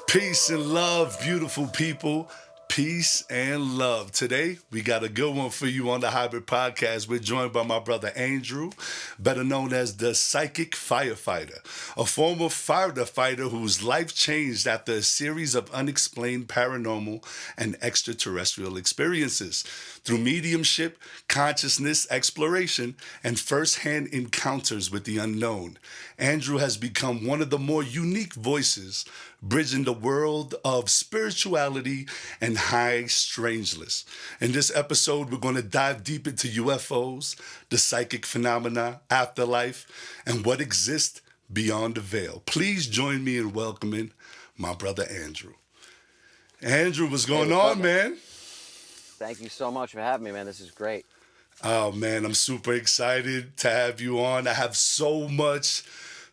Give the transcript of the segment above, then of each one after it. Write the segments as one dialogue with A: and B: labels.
A: Peace and love, beautiful people. Peace and love. Today, we got a good one for you on the Hybrid Podcast. We're joined by my brother Andrew, better known as the Psychic Firefighter, a former firefighter whose life changed after a series of unexplained paranormal and extraterrestrial experiences. Through mediumship, consciousness exploration, and first-hand encounters with the unknown, Andrew has become one of the more unique voices bridging the world of spirituality and high strangeness. In this episode, we're going to dive deep into UFOs, the psychic phenomena, afterlife, and what exists beyond the veil. Please join me in welcoming my brother Andrew. Andrew, what's
B: Hey,
A: going
B: what's up,
A: on,
B: man?
A: man?
B: Thank you so much for having me, man. This is great.
A: Oh, man, I'm super excited to have you on. I have so much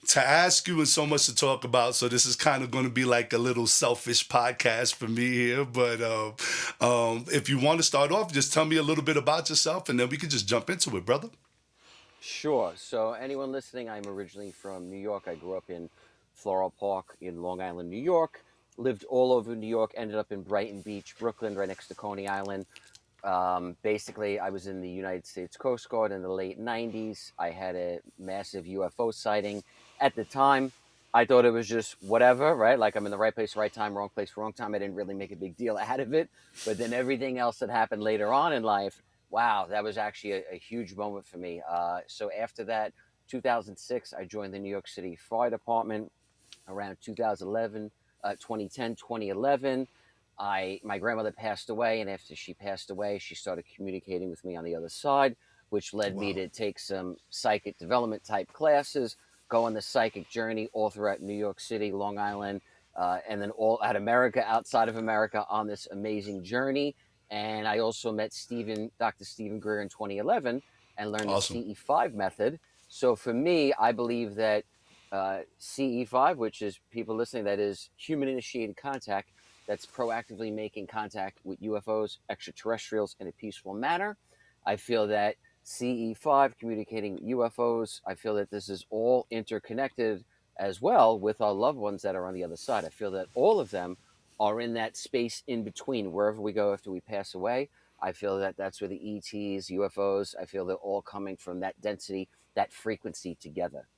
A: to ask you and so much to talk about. So this is kind of going to be like a little selfish podcast for me here. But if you want to start off, just tell me a little bit about yourself, and then we can just jump into it, brother.
B: Sure. So, anyone listening, I'm originally from New York. I grew up in Floral Park in Long Island, New York. Lived all over New York. Ended up in Brighton Beach, Brooklyn, right next to Coney Island. Basically, I was in the United States Coast Guard in the late 90s. I had a massive UFO sighting. At the time, I thought it was just whatever, right? Like I'm in the right place, right time, wrong place, wrong time. I didn't really make a big deal out of it. But then everything else that happened later on in life, wow, that was actually a huge moment for me. So after that, 2006, I joined the New York City Fire Department around 2011, 2010, 2011. My grandmother passed away, and after she passed away, she started communicating with me on the other side, which led me
A: Wow.
B: to take some psychic development type classes, go on the psychic journey all throughout New York City, Long Island, and then all out America, outside of America, on this amazing journey. And I also met Dr. Stephen Greer in 2011 and learned the
A: Awesome.
B: CE5 method. So for me, I believe that CE5, which is people listening, that is human initiated contact, that's proactively making contact with UFOs, extraterrestrials, in a peaceful manner. I feel that CE5, communicating with UFOs, I feel that this is all interconnected as well with our loved ones that are on the other side. I feel that all of them are in that space in between, wherever we go after we pass away. I feel that that's where the ETs, UFOs, I feel they're all coming from that density, that frequency together.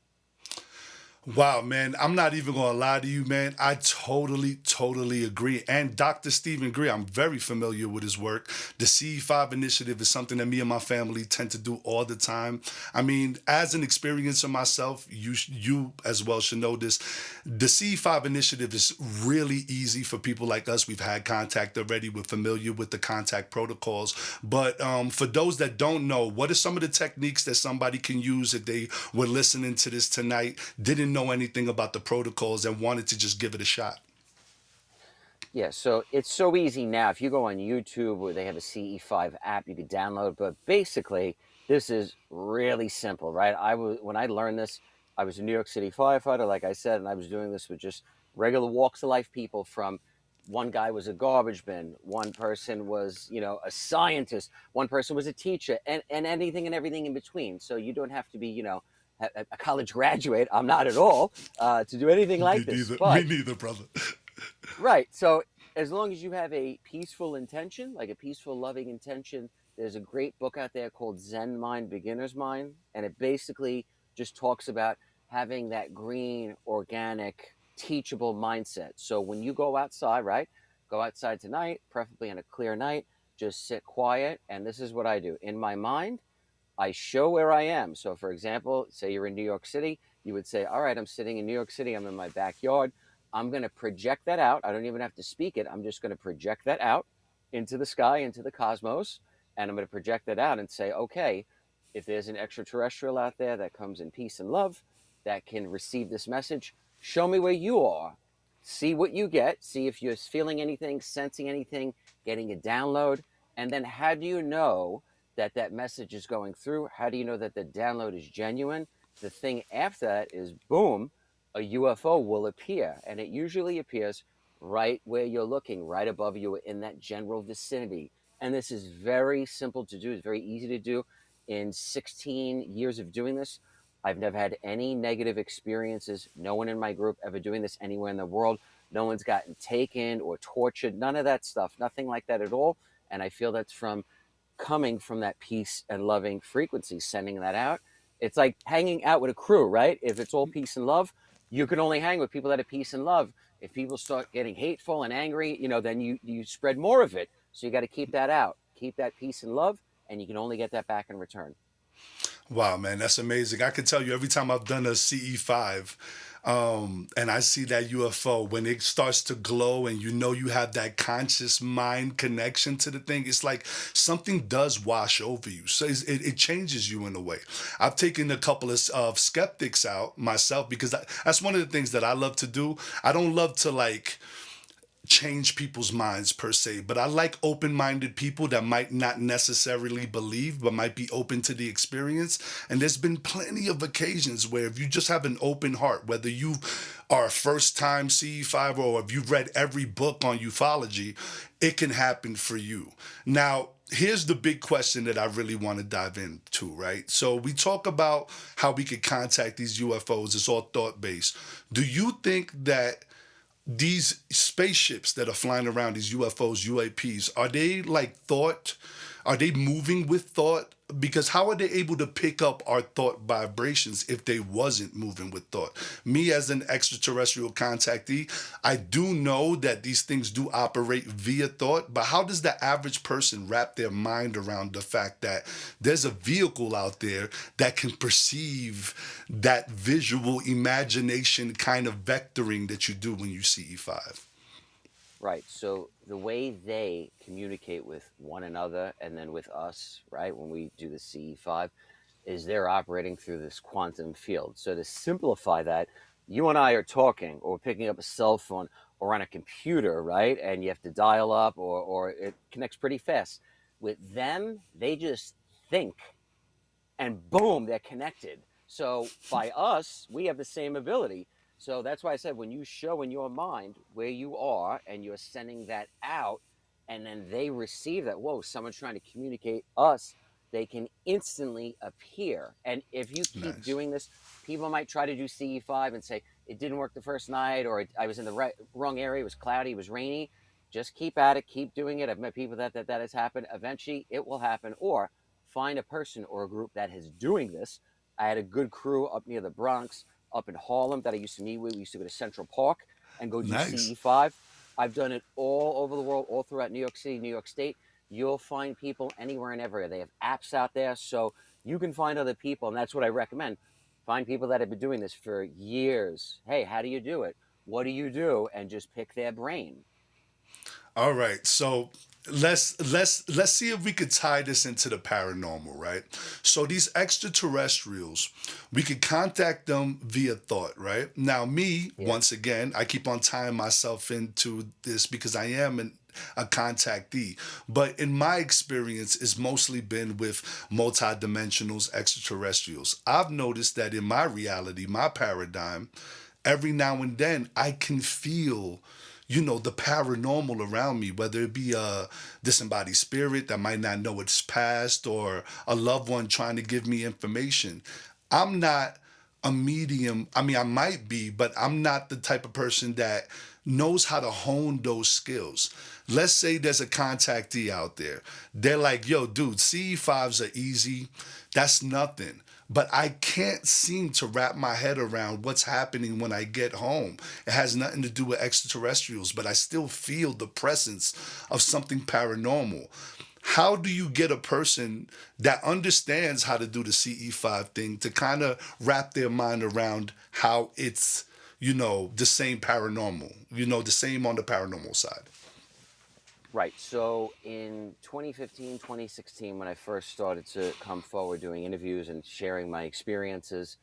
A: Wow, man. I'm not even going to lie to you, man. I totally agree. And Dr. Stephen Greer, I'm very familiar with his work. The CE5 initiative is something that me and my family tend to do all the time. I mean, as an experiencer myself, you as well should know this. The CE5 initiative is really easy for people like us. We've had contact already. We're familiar with the contact protocols. But for those that don't know, what are some of the techniques that somebody can use if they were listening to this tonight, didn't know anything about the protocols and wanted to just give it a shot?
B: Yeah, so it's so easy now. If you go on YouTube where they have a CE5 app, you could download. But basically, this is really simple, right? When I learned this, I was a New York City firefighter, like I said, and I was doing this with just regular walks of life people. From one guy was a garbage bin, one person was, a scientist, one person was a teacher, and anything and everything in between. So you don't have to be, a college graduate. I'm not at all to do anything
A: Me
B: like this,
A: neither. Me
B: but
A: neither, brother.
B: right. So as long as you have a peaceful intention, like a peaceful, loving intention, there's a great book out there called Zen Mind, Beginner's Mind. And it basically just talks about having that green, organic, teachable mindset. So when you go outside, right? Go outside tonight, preferably on a clear night, just sit quiet. And this is what I do. In my mind, I show where I am. So, for example, say you're in New York City, you would say, all right, I'm sitting in New York City. I'm in my backyard. I'm going to project that out. I don't even have to speak it. I'm just going to project that out into the sky, into the cosmos. And I'm going to project that out and say, okay, if there's an extraterrestrial out there that comes in peace and love, that can receive this message, show me where you are. See what you get. See if you're feeling anything, sensing anything, getting a download. And then how do you know that that message is going through? How do you know that the download is genuine? The thing after that is, boom, a UFO will appear. And it usually appears right where you're looking, right above you, in that general vicinity. And this is very simple to do. It's very easy to do. In 16 years of doing this, I've never had any negative experiences. No one in my group ever doing this anywhere in the world. No one's gotten taken or tortured. None of that stuff. Nothing like that at all. And I feel that's from coming from that peace and loving frequency, sending that out. It's like hanging out with a crew, right? If it's all peace and love, you can only hang with people that are peace and love. If people start getting hateful and angry, then you spread more of it. So you got to keep that out, keep that peace and love, and you can only get that back in return.
A: Wow, man, that's amazing. I can tell you every time I've done a CE5, and I see that UFO, when it starts to glow and you have that conscious mind connection to the thing, it's like something does wash over you. So it changes you in a way. I've taken a couple of skeptics out myself because that's one of the things that I love to do. I don't love to like change people's minds per se, but I like open-minded people that might not necessarily believe but might be open to the experience. And there's been plenty of occasions where if you just have an open heart, whether you are a first-time CE5 or if you've read every book on ufology, it can happen for you. Now, here's the big question that I really want to dive into, right? So we talk about how we could contact these UFOs. It's all thought-based. Do you think that these spaceships that are flying around, these UFOs, UAPs, are they like thought? Are they moving with thought? Because how are they able to pick up our thought vibrations if they wasn't moving with thought? Me as an extraterrestrial contactee, I do know that these things do operate via thought, but how does the average person wrap their mind around the fact that there's a vehicle out there that can perceive that visual imagination kind of vectoring that you do when you see E5?
B: Right. So the way they communicate with one another and then with us, right, when we do the CE5, is they're operating through this quantum field. So to simplify that, you and I are talking or picking up a cell phone or on a computer, right? And you have to dial up or it connects pretty fast. With them, they just think and boom, they're connected. So by us, we have the same ability. So that's why I said when you show in your mind where you are and you're sending that out, and then they receive that, whoa, someone's trying to communicate us, they can instantly appear. And if you keep
A: Nice.
B: doing this, people might try to do CE5 and say, it didn't work the first night, or I was in the wrong area, it was cloudy, it was rainy. Just keep at it, keep doing it. I've met people that has happened. Eventually, it will happen. Or find a person or a group that is doing this. I had a good crew up near the Bronx, up in Harlem that I used to meet with. We used to go to Central Park and go do
A: Nice.
B: CE5. I've done it all over the world, all throughout New York City, New York State. You'll find people anywhere and everywhere. They have apps out there, so you can find other people, and that's what I recommend. Find people that have been doing this for years. Hey, how do you do it? What do you do? And just pick their brain.
A: All right, so let's see if we could tie this into the paranormal, right? So these extraterrestrials, we could contact them via thought, right? Now, me,
B: Yeah.
A: once again, I keep on tying myself into this because I am a contactee. But in my experience, it's mostly been with multidimensionals, extraterrestrials. I've noticed that in my reality, my paradigm, every now and then I can feel the paranormal around me, whether it be a disembodied spirit that might not know its past or a loved one trying to give me information. I'm not a medium. I mean, I might be, but I'm not the type of person that knows how to hone those skills. Let's say there's a contactee out there. They're like, yo, dude, CE5s are easy. That's nothing. But I can't seem to wrap my head around what's happening when I get home. It has nothing to do with extraterrestrials, but I still feel the presence of something paranormal. How do you get a person that understands how to do the CE5 thing to kind of wrap their mind around how it's, the same paranormal, the same on the paranormal side?
B: Right. So in 2015, 2016, when I first started to come forward doing interviews and sharing my experiences,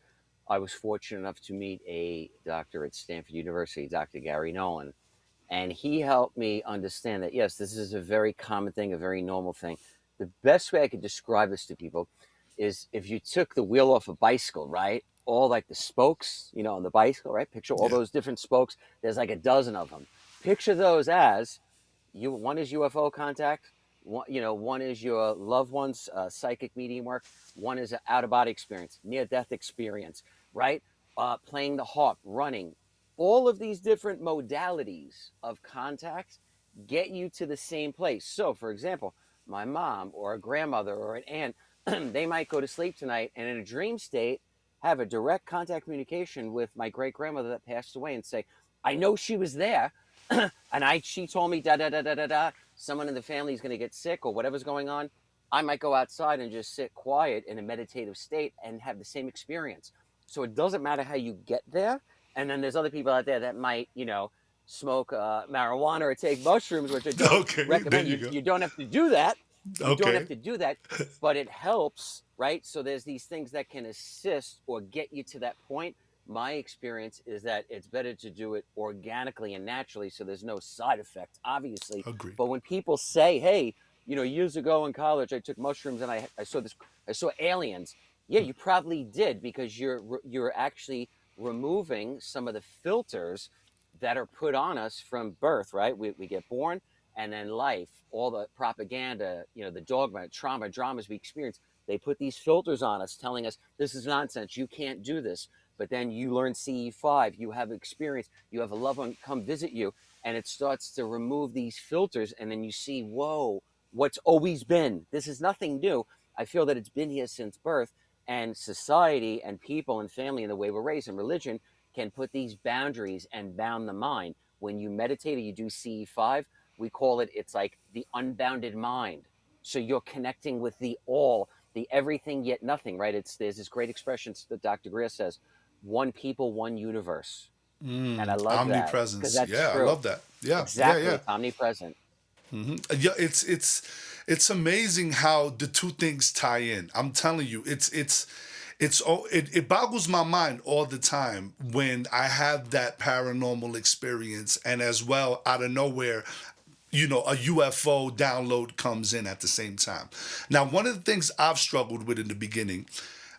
B: I was fortunate enough to meet a doctor at Stanford University, Dr. Gary Nolan. And he helped me understand that, yes, this is a very common thing, a very normal thing. The best way I could describe this to people is if you took the wheel off a bicycle, right? All like the spokes, on the bicycle, right? Picture all
A: Yeah.
B: those different spokes. There's like a dozen of them. Picture those as one is UFO contact, one is your loved one's psychic medium work, one is an out of body experience, near death experience, right? Playing the harp, running. all of these different modalities of contact get you to the same place. So, for example, my mom or a grandmother or an aunt, they might go to sleep tonight and in a dream state have a direct contact communication with my great grandmother that passed away and say, I know she was there. And she told me da da da da da da. Someone in the family is going to get sick or whatever's going on. I might go outside and just sit quiet in a meditative state and have the same experience. So it doesn't matter how you get there. And then there's other people out there that might, smoke marijuana or take mushrooms, which I don't
A: Okay, there
B: recommend.
A: you go.
B: You don't have to do that. You don't have
A: Okay.
B: to do that, but it helps, right? So there's these things that can assist or get you to that point. My experience is that it's better to do it organically and naturally, so there's no side effects, obviously.
A: Agreed.
B: But when people say, "Hey, years ago in college, I took mushrooms and I saw aliens," yeah, you probably did because you're actually removing some of the filters that are put on us from birth, right? We get born and then life, all the propaganda, the dogma, trauma, dramas we experience, they put these filters on us telling us this is nonsense, you can't do this. But then you learn CE5, you have experience, you have a loved one come visit you, and it starts to remove these filters, and then you see, whoa, what's always been. This is nothing new. I feel that it's been here since birth, and society and people and family and the way we're raised and religion can put these boundaries and bound the mind. When you meditate or you do CE5, we call it's like the unbounded mind. So you're connecting with the all, the everything yet nothing, right? There's this great expression that Dr. Greer says, one people, one universe. And I love that because
A: Omnipresence.
B: that's
A: Yeah, I
B: true.
A: love that. Yeah, yeah,
B: Exactly.
A: yeah.
B: It's omnipresent.
A: Yeah, it's amazing how the two things tie in. I'm telling you, it boggles my mind all the time when I have that paranormal experience, and as well out of nowhere, a UFO download comes in at the same time. Now, one of the things I've struggled with in the beginning,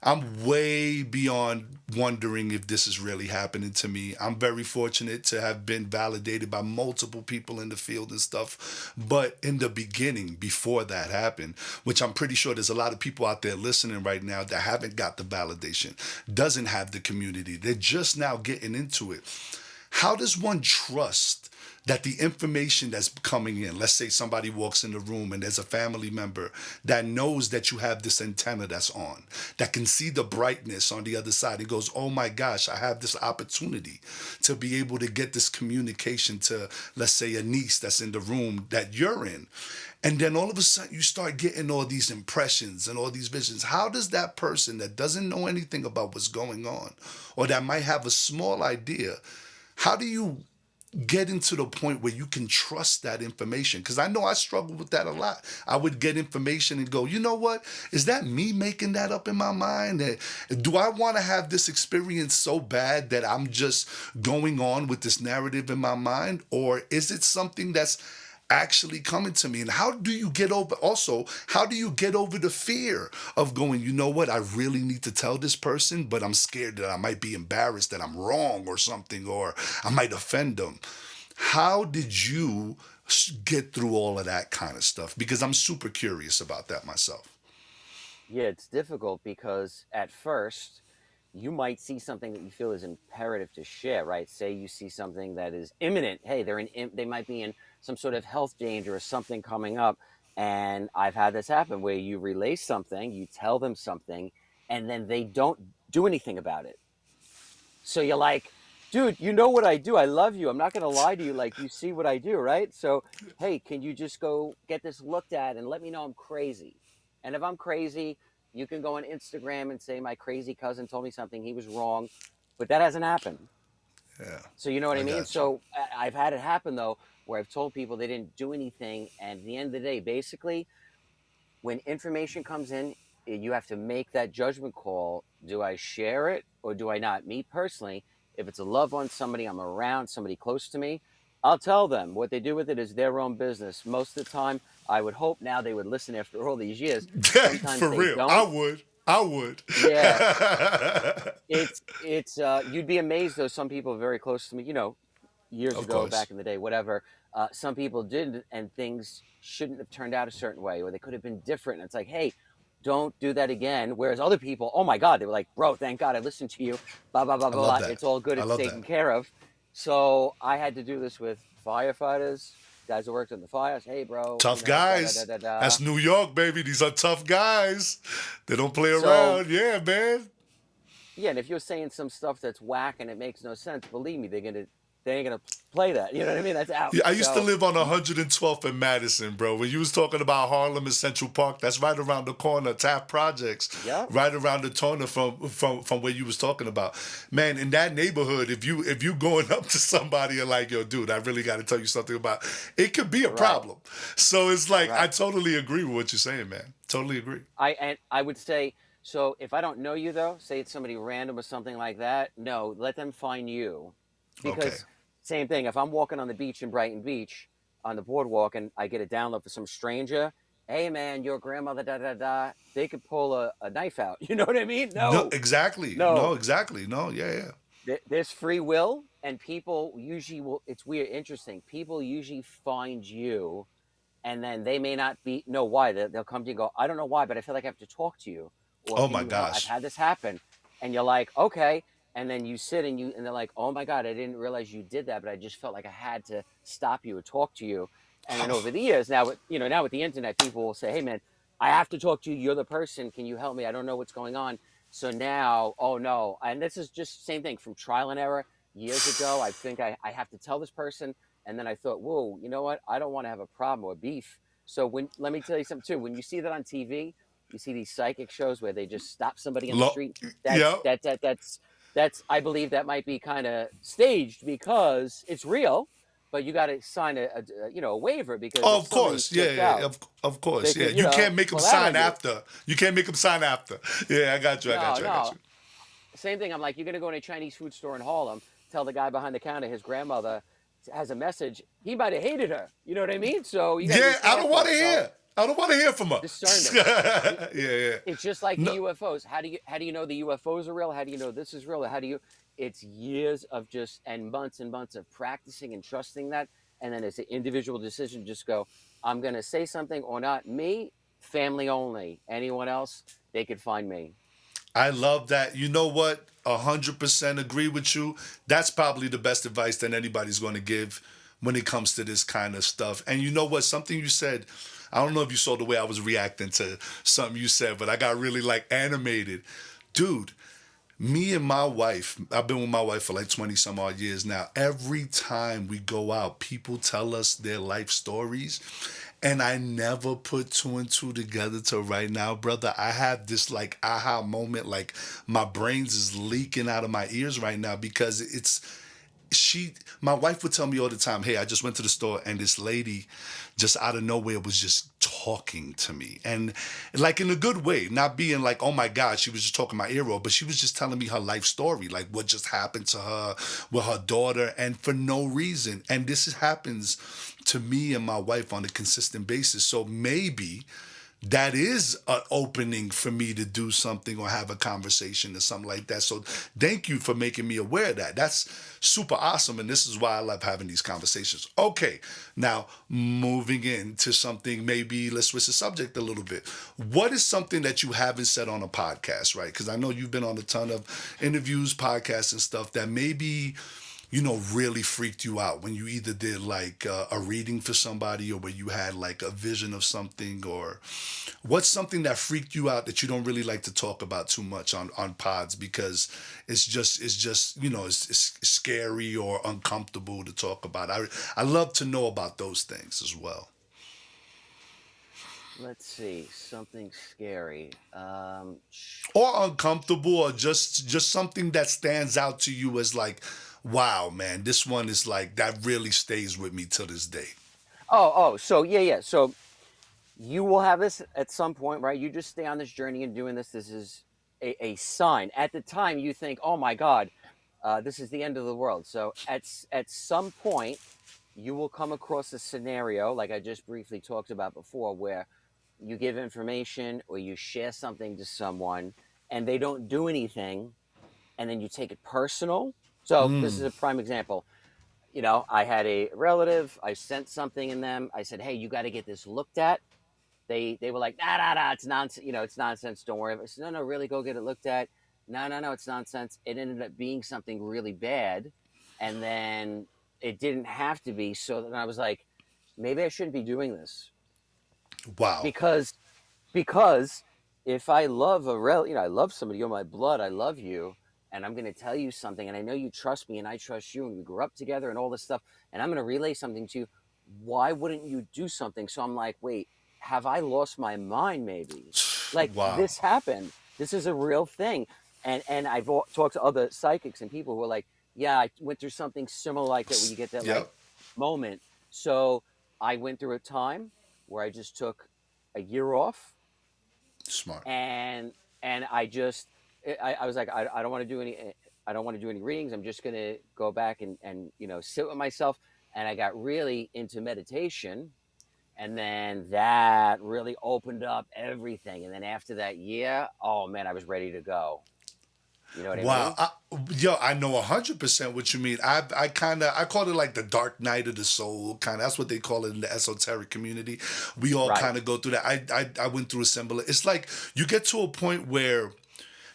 A: I'm way beyond wondering if this is really happening to me. I'm very fortunate to have been validated by multiple people in the field and stuff. But in the beginning, before that happened, which I'm pretty sure there's a lot of people out there listening right now that haven't got the validation, doesn't have the community, they're just now getting into it. How does one trust that the information that's coming in, let's say somebody walks in the room and there's a family member that knows that you have this antenna that's on, that can see the brightness on the other side and goes, oh my gosh, I have this opportunity to be able to get this communication to, let's say, a niece that's in the room that you're in. And then all of a sudden you start getting all these impressions and all these visions. How does that person that doesn't know anything about what's going on, or that might have a small idea, how do you get into the point where you can trust that information? Because I know I struggled with that a lot. I would get information and go, you know what? Is that me making that up in my mind? Do I want to have this experience so bad that I'm just going on with this narrative in my mind? Or is it something that's actually coming to me? And how do you get over the fear of going, you know what, I really need to tell this person, but I'm scared that I might be embarrassed that I'm wrong or something, or I might offend them? How did you get through all of that kind of stuff? Because I'm super curious about that myself.
B: Yeah, it's difficult because at first you might see something that you feel is imperative to share, right? Say you see something that is imminent. Hey, they might be in some sort of health danger or something coming up. And I've had this happen where you relay something, you tell them something, and then they don't do anything about it. So you're like, dude, you know what I do. I love you. I'm not going to lie to you. Like, you see what I do, right? So, hey, can you just go get this looked at and let me know I'm crazy? And if I'm crazy, you can go on Instagram and say, my crazy cousin told me something. He was wrong. But that hasn't happened.
A: Yeah,
B: So, you know what I
A: I
B: mean?
A: got you.
B: So, I've had it happen, though, where I've told people they didn't do anything. And at the end of the day, basically, when information comes in, you have to make that judgment call. Do I share it or do I not? Me personally, if it's a loved one, somebody I'm around, somebody close to me, I'll tell them. What they do with it is their own business. Most of the time, I would hope now they would listen after all these years. Sometimes
A: For
B: they
A: real, I
B: don't.
A: would. I would.
B: Yeah, it's you'd be amazed though. Some people very close to me, years
A: Of
B: ago,
A: course.
B: back in the day, whatever. Some people didn't, and things shouldn't have turned out a certain way, or they could have been different. And it's like, hey, don't do that again. Whereas other people, oh my God, they were like, bro, thank God I listened to you. Blah blah blah
A: I
B: blah
A: love
B: blah.
A: that.
B: It's all good.
A: I
B: It's
A: love that.
B: taken care of. So I had to do this with firefighters, guys who worked in the fires. Hey, bro,
A: Tough
B: da da da
A: guys.
B: da da.
A: That's New York, baby. These are tough guys. They don't play
B: So
A: around. Yeah, man.
B: yeah, and if you're saying some stuff that's whack and it makes no sense, believe me, they ain't gonna play that. You know what I mean? That's out.
A: Yeah, I used to
B: So
A: live on 112th and Madison, bro. When you was talking about Harlem and Central Park, that's right around the corner. Taft Projects,
B: yeah,
A: right around the corner from where you was talking about. Man, in that neighborhood, if you going up to somebody and like, yo, dude, I really got to tell you something about, it could be a
B: right,
A: problem. So it's like I
B: right.
A: totally agree with what you're saying, man. Totally agree.
B: I would say so. If I don't know you though, say it's somebody random or something like that. No, let them find you,
A: Okay.
B: because same thing. If I'm walking on the beach in Brighton Beach on the boardwalk and I get a download for some stranger, hey man, your grandmother da da da, they could pull a knife out. You know what I mean?
A: No,
B: No,
A: exactly.
B: no.
A: No, exactly. No, yeah, yeah.
B: There's free will, and people usually will. It's weird, interesting. People usually find you, and then they may not know why. They'll come to you and go, I don't know why, but I feel like I have to talk to you, or
A: Oh
B: can
A: my
B: you help? I've
A: gosh.
B: had this happen, and you're like, okay, and then you sit and they're like, oh my god, I didn't realize you did that, but I just felt like I had to stop you or talk to you. And then over the years, now with the internet, people will say, hey man, I have to talk to you. You're the person. Can you help me? I don't know what's going on. So now, oh no, and this is just same thing from trial and error. Years ago, I think I have to tell this person, and then I thought, whoa, you know what? I don't want to have a problem or beef. So let me tell you something too. When you see that on TV, you see these psychic shows where they just stop somebody on the
A: Lo-
B: street.
A: yeah.
B: That's I believe that might be kind of staged because it's real, but you got to sign a waiver, because
A: Oh,
B: if
A: of
B: somebody
A: course. Yeah,
B: flipped
A: yeah,
B: out,
A: of
B: they
A: course. Yeah.
B: could
A: You can't make them
B: pull out
A: sign
B: on you.
A: after. You can't make them sign after. Yeah, I got you. I got
B: No,
A: you. I got
B: no.
A: you.
B: Same thing. I'm like, you're gonna go in a Chinese food store in Harlem, tell the guy behind the counter his grandmother has a message. He might have hated her. You know what I mean? So you got to be
A: Yeah, I don't want
B: careful.
A: to
B: So
A: hear. I don't want to hear from her.
B: discernment.
A: Yeah, yeah.
B: It's just like the
A: No,
B: UFOs. How do you know the UFOs are real? How do you know this is real? How do you? It's years of just and months of practicing and trusting that, and then it's an individual decision. Just go. I'm gonna say something or not. Me, family only. Anyone else, they could find me.
A: I love that. You know what? 100% agree with you. That's probably the best advice that anybody's going to give when it comes to this kind of stuff. And you know what? Something you said, I don't know if you saw the way I was reacting to something you said, but I got really like animated. Dude, me and my wife, I've been with my wife for like 20 some odd years now. Every time we go out, people tell us their life stories. And I never put two and two together till right now, brother. I have this like aha moment, like my brains is leaking out of my ears right now because my wife would tell me all the time, hey, I just went to the store and this lady just out of nowhere was just talking to me, and like in a good way, not being like, oh my god, she was just talking my ear off, but she was just telling me her life story, like what just happened to her with her daughter, and for no reason. And happens to me and my wife on a consistent basis. So maybe that is an opening for me to do something or have a conversation or something like that. So thank you for making me aware of that. That's super awesome. And this is why I love having these conversations. Okay, now moving into something, maybe let's switch the subject a little bit. What is something that you haven't said on a podcast, right? Because I know you've been on a ton of interviews, podcasts, and stuff that maybe really freaked you out when you either did like a reading for somebody or where you had like a vision of something, or what's something that freaked you out that you don't really like to talk about too much on pods because it's scary or uncomfortable to talk about. I love to know about those things as well.
B: Let's see, something scary.
A: Or uncomfortable, or just something that stands out to you as like, wow, man, this one is like that really stays with me till this day.
B: Oh. So yeah. So you will have this at some point, right? You just stay on this journey and doing this. This is a sign. At the time, you think, oh my God, this is the end of the world. So at some point, you will come across a scenario like I just briefly talked about before, where you give information or you share something to someone and they don't do anything, and then you take it personal. So this is
A: Mm.
B: a prime example. I had a relative, I sent something in them. I said, hey, you got to get this looked at. They were like, nah, it's nonsense. It's nonsense. Don't worry. I said, no, really, go get it looked at. No, it's nonsense. It ended up being something really bad. and then it didn't have to be. So then I was like, maybe I shouldn't be doing this
A: Wow.
B: because because if I love I love somebody, you're my blood, I love you, and I'm going to tell you something, and I know you trust me, and I trust you, and we grew up together, and all this stuff, and I'm going to relay something to you. Why wouldn't you do something? So I'm like, wait, have I lost my mind? Maybe, like
A: Wow.
B: this happened. This is a real thing, and I've talked to other psychics and people who are like, yeah, I went through something similar like that, where you get that like
A: Yep.
B: moment. So I went through a time where I just took a year off,
A: Smart.
B: and I just I was like, I don't want to do any, I don't want to do any readings. I'm just gonna go back and sit with myself. And I got really into meditation, and then that really opened up everything. And then after that year, oh man, I was ready to go. You know what I
A: Wow.
B: mean?
A: Yo, I know 100% what you mean. I call it like the dark night of the soul, kind of. That's what they call it in the esoteric community. We all
B: Right.
A: kind of go through that. I went through a similar. It's like you get to a point where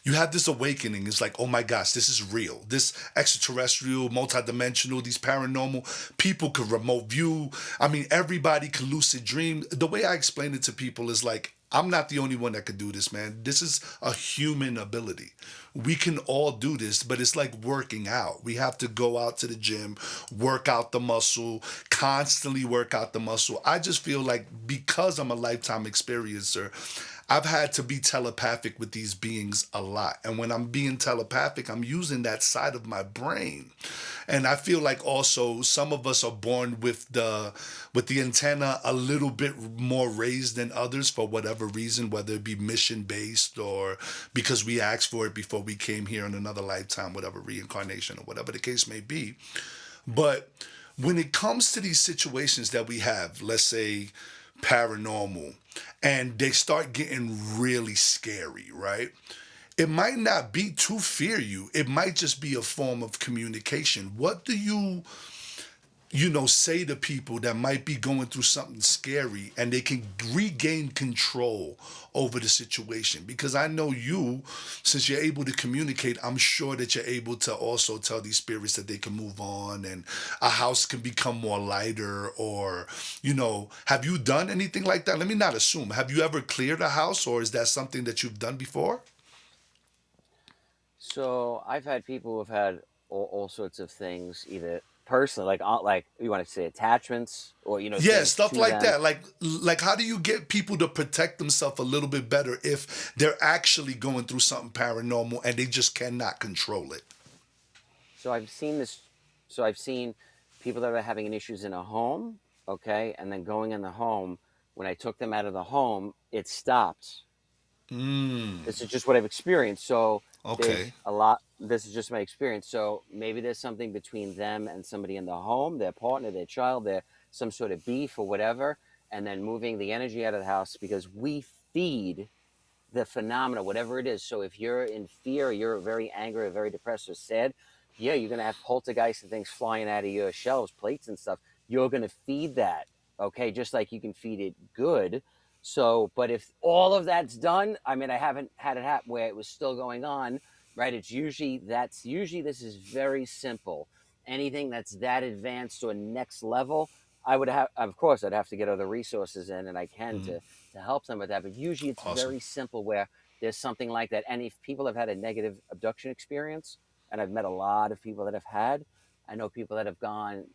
A: you have this awakening. It's like, oh my gosh, this is real. This extraterrestrial, multidimensional, these paranormal people could remote view. I mean, everybody can lucid dream. The way I explain it to people is like, I'm not the only one that could do this, man. This is a human ability. We can all do this, but it's like working out. We have to go out to the gym, work out the muscle, constantly work out the muscle. I just feel like because I'm a lifetime experiencer, I've had to be telepathic with these beings a lot. And when I'm being telepathic, I'm using that side of my brain. And I feel like also some of us are born with the antenna a little bit more raised than others for whatever reason, whether it be mission based or because we asked for it before we came here in another lifetime, whatever reincarnation or whatever the case may be. But when it comes to these situations that we have, let's say paranormal, and they start getting really scary, right? It might not be to fear you. It might just be a form of communication. What do you say to people that might be going through something scary and they can regain control over the situation? Because I know you, since you're able to communicate, I'm sure that you're able to also tell these spirits that they can move on and a house can become more lighter, or have you done anything like that? Let me not assume. Have you ever cleared a house, or is that something that you've done before?
B: So I've had people who've had all sorts of things, either personally, like you want to say attachments, or
A: Yeah,
B: things
A: stuff
B: to
A: like
B: them.
A: that. Like how do you get people to protect themselves a little bit better if they're actually going through something paranormal and they just cannot control it?
B: So I've seen this. So I've seen people that are having issues in a home, okay, and then going in the home. When I took them out of the home, it stopped.
A: Mm.
B: This is just what I've experienced. So there's
A: Okay.
B: a lot. This is just my experience. So maybe there's something between them and somebody in the home, their partner, their child, their some sort of beef or whatever, and then moving the energy out of the house, because we feed the phenomena, whatever it is. So if you're in fear, you're very angry, or very depressed or sad, yeah, you're gonna have poltergeist and things flying out of your shelves, plates and stuff. You're gonna feed that, okay? Just like you can feed it good. So, but if all of that's done, I mean, I haven't had it happen where it was still going on, right? That's usually this is very simple. Anything that's that advanced or next level, I would have, of course, I'd have to get other resources in, and I can to help them with that. But usually it's
A: Awesome.
B: very simple where there's something like that. And if people have had a negative abduction experience, and I've met a lot of people that have had, I know people that have gone,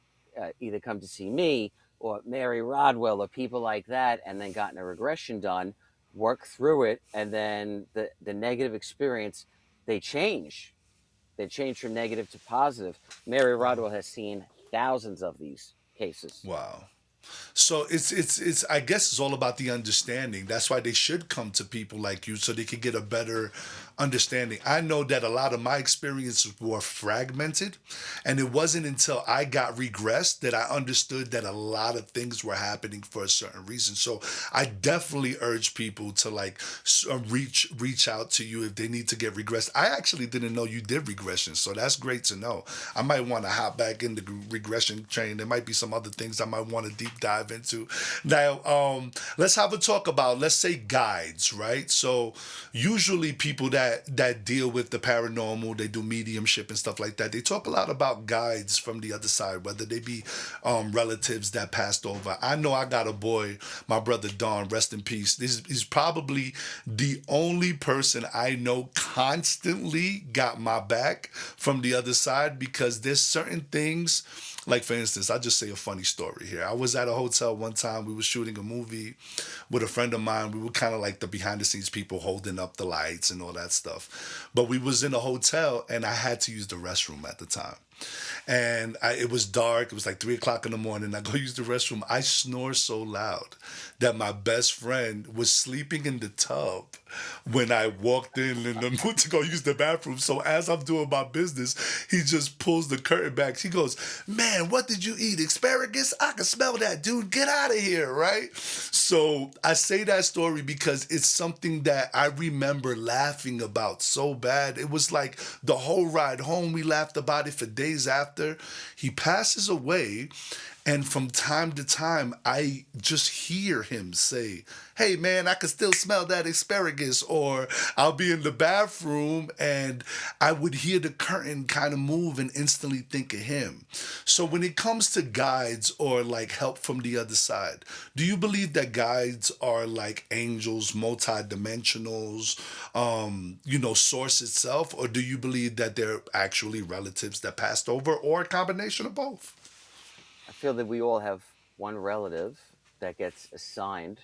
B: either come to see me or Mary Rodwell or people like that, and then gotten a regression done, work through it, and then the negative experience, they change. They change from negative to positive. Mary
A: Wow.
B: Rodwell has seen thousands of these cases.
A: Wow. So it's I guess it's all about the understanding. That's why they should come to people like you so they can get a better understanding. I know that a lot of my experiences were fragmented, and it wasn't until I got regressed that I understood that a lot of things were happening for a certain reason. So I definitely urge people to like reach out to you if they need to get regressed. I actually didn't know you did regression, so that's great to know. I might want to hop back in the regression train. There might be some other things I might want to deep dive dive into. Now, let's have a talk about, let's say, guides, right? So usually people that deal with the paranormal, they do mediumship and stuff like that. They talk a lot about guides from the other side, whether they be relatives that passed over. I know I got a boy, my brother Don, rest in peace. This is probably the only person I know constantly got my back from the other side, because there's certain things, like for instance, I'll just say a funny story here. I was at a hotel one time. We were shooting a movie with a friend of mine. We were kind of like the behind the scenes people holding up the lights and all that stuff. But we was in a hotel and I had to use the restroom at the time. And it was dark. It was like 3 o'clock in the morning. I go use the restroom. I snore so loud that my best friend was sleeping in the tub when I walked in the mood to go use the bathroom. So as I'm doing my business, he just pulls the curtain back. He goes, "Man, what did you eat? Asparagus? I can smell that, dude. Get out of here," right? So I say that story because it's something that I remember laughing about so bad. It was like the whole ride home, we laughed about it for days after. He passes away. And from time to time, I just hear him say, "Hey, man, I can still smell that asparagus." Or I'll be in the bathroom and I would hear the curtain kind of move and instantly think of him. So when it comes to guides or like help from the other side, do you believe that guides are like angels, multidimensionals, source itself? Or do you believe that they're actually relatives that passed over, or a combination of both?
B: I feel that we all have one relative that gets assigned.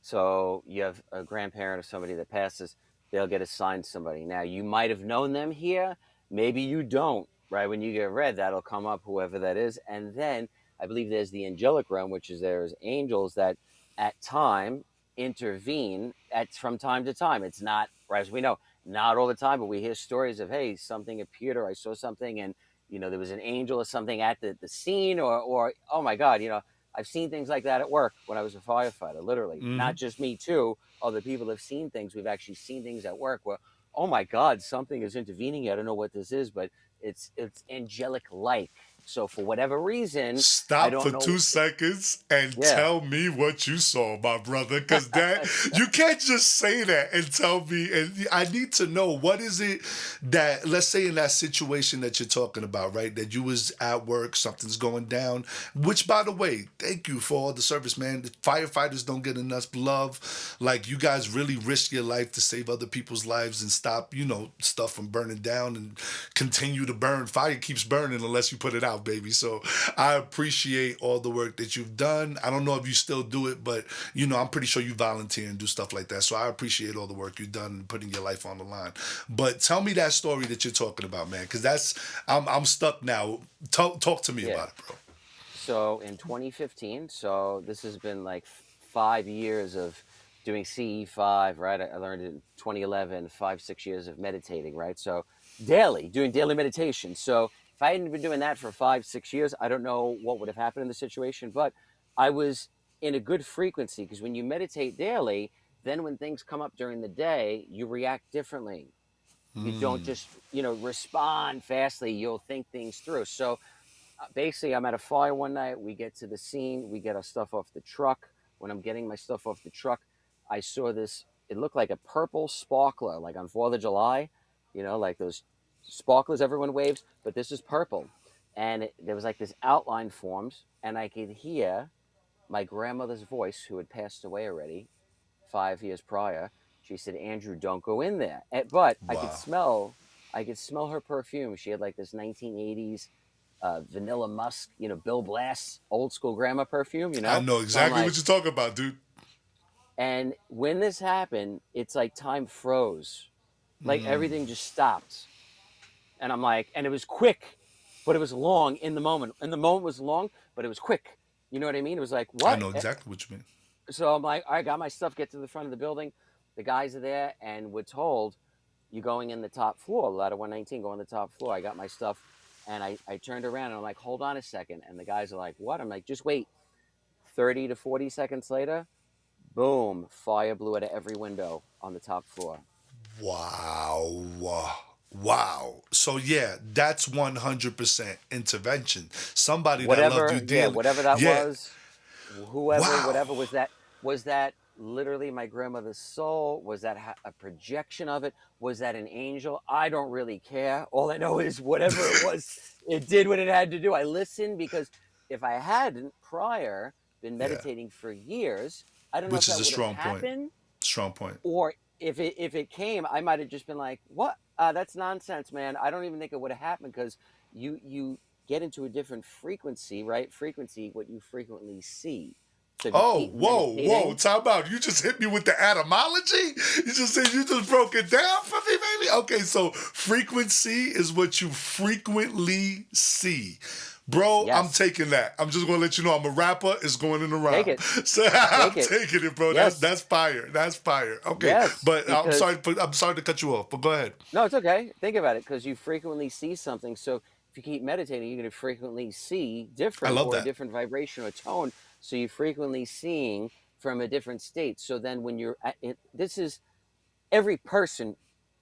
B: So you have a grandparent or somebody that passes, they'll get assigned somebody. Now, you might have known them here, maybe you don't, right? When you get read, that'll come up, whoever that is. And then I believe there's the angelic realm, which is there's angels that at time intervene at from time to time. It's not, right, as we know, not all the time, but we hear stories of, hey, something appeared or I saw something and there was an angel or something at the scene, or oh my God, I've seen things like that at work when I was a firefighter, literally. Not
A: Hmm.
B: just me too. Other people have seen things. We've actually seen things at work where, oh my God, something is intervening here. I don't know what this is, but it's angelic like. So for whatever reason, I
A: Stop
B: don't
A: for
B: know.
A: 2 seconds and
B: Yeah.
A: tell me what you saw, my brother. Because that, you can't just say that and tell me. And I need to know, what is it that, let's say in that situation that you're talking about, right? That you was at work, something's going down. Which, by the way, thank you for all the service, man. The firefighters don't get enough love. Like, you guys really risk your life to save other people's lives and stop, stuff from burning down and continue to burn. Fire keeps burning unless you put it out, baby. So I appreciate all the work that you've done. I don't know if you still do it, but I'm pretty sure you volunteer and do stuff like that. So I appreciate all the work you've done and putting your life on the line. But tell me that story that you're talking about, man, because I'm stuck now. Talk to me
B: Yeah.
A: about it, bro.
B: So in 2015, so this has been like 5 years of doing CE5, right? I learned it in 2011, 5, 6 years of meditating, right? So doing daily meditation. So if I hadn't been doing that for 5, 6 years, I don't know what would have happened in the situation, but I was in a good frequency, because when you meditate daily, then when things come up during the day, you react differently. You don't
A: Hmm.
B: just, respond fastly. You'll think things through. So basically, I'm at a fire one night. We get to the scene. We get our stuff off the truck. When I'm getting my stuff off the truck, I saw this. It looked like a purple sparkler, like on 4th of July, like those sparklers everyone waves, but this is purple. And there was like this outline formed, and I could hear my grandmother's voice, who had passed away already 5 years prior. She said, "Andrew, don't go in there." But
A: Wow.
B: I could smell her perfume. She had like this 1980s vanilla musk, Bill Blass old school grandma perfume,
A: I know
B: So I'm
A: exactly
B: like,
A: what you're talking about, dude.
B: and when this happened, it's like time froze, like
A: Hmm.
B: everything just stopped, and I'm like, and it was quick, but it was long in the moment, and the moment was long, but it was quick. You know what I mean? It was like,
A: I
B: what?
A: know exactly what you mean.
B: So I'm like, all right, got my stuff, get to the front of the building. The guys are there, and we're told, you're going in the top floor, ladder 119, go on the top floor. I got my stuff, and I turned around, and I'm like, hold on a second. And the guys are like, what? I'm like, just wait. 30 to 40 seconds later, boom, fire blew out of every window on the top floor.
A: Wow. Wow. So yeah, that's 100% intervention. Somebody that loved you
B: Whatever, yeah,
A: dearly.
B: whatever that
A: Yeah.
B: was, whoever,
A: Wow.
B: whatever, was that literally my grandmother's soul? Was that a projection of it? Was that an angel? I don't really care. All I know is whatever it was, it did what it had to do. I listened because if I hadn't prior been
A: Yeah.
B: meditating for years, I don't know if
A: Which is
B: that
A: a
B: would have
A: strong point.
B: happened,
A: Strong point.
B: or if it came, I might have just been like, "What? That's nonsense, man." I don't even think it would have happened because you get into a different frequency, right? Frequency, what you frequently see. So if you
A: Oh,
B: keep
A: whoa.
B: meditating,
A: Time out. You just hit me with the etymology? You just said you just broke it down for me, baby? Okay, so frequency is what you frequently see. Bro, I'm
B: yes,
A: taking that. I'm just gonna let you know I'm a rapper. It's going in the
B: take
A: rhyme.
B: it,
A: So I'm
B: take it.
A: taking it, bro. That's
B: Yes,
A: that's fire. That's fire. Okay,
B: yes,
A: but
B: because
A: I'm sorry to cut you off, but go ahead.
B: no, it's okay. Think about it, because you frequently see something. So if you keep meditating, you're going to frequently see
A: I
B: different,
A: love
B: or a
A: that.
B: different vibration or tone. So you're frequently seeing from a different state. So then when you're at it, this is every person,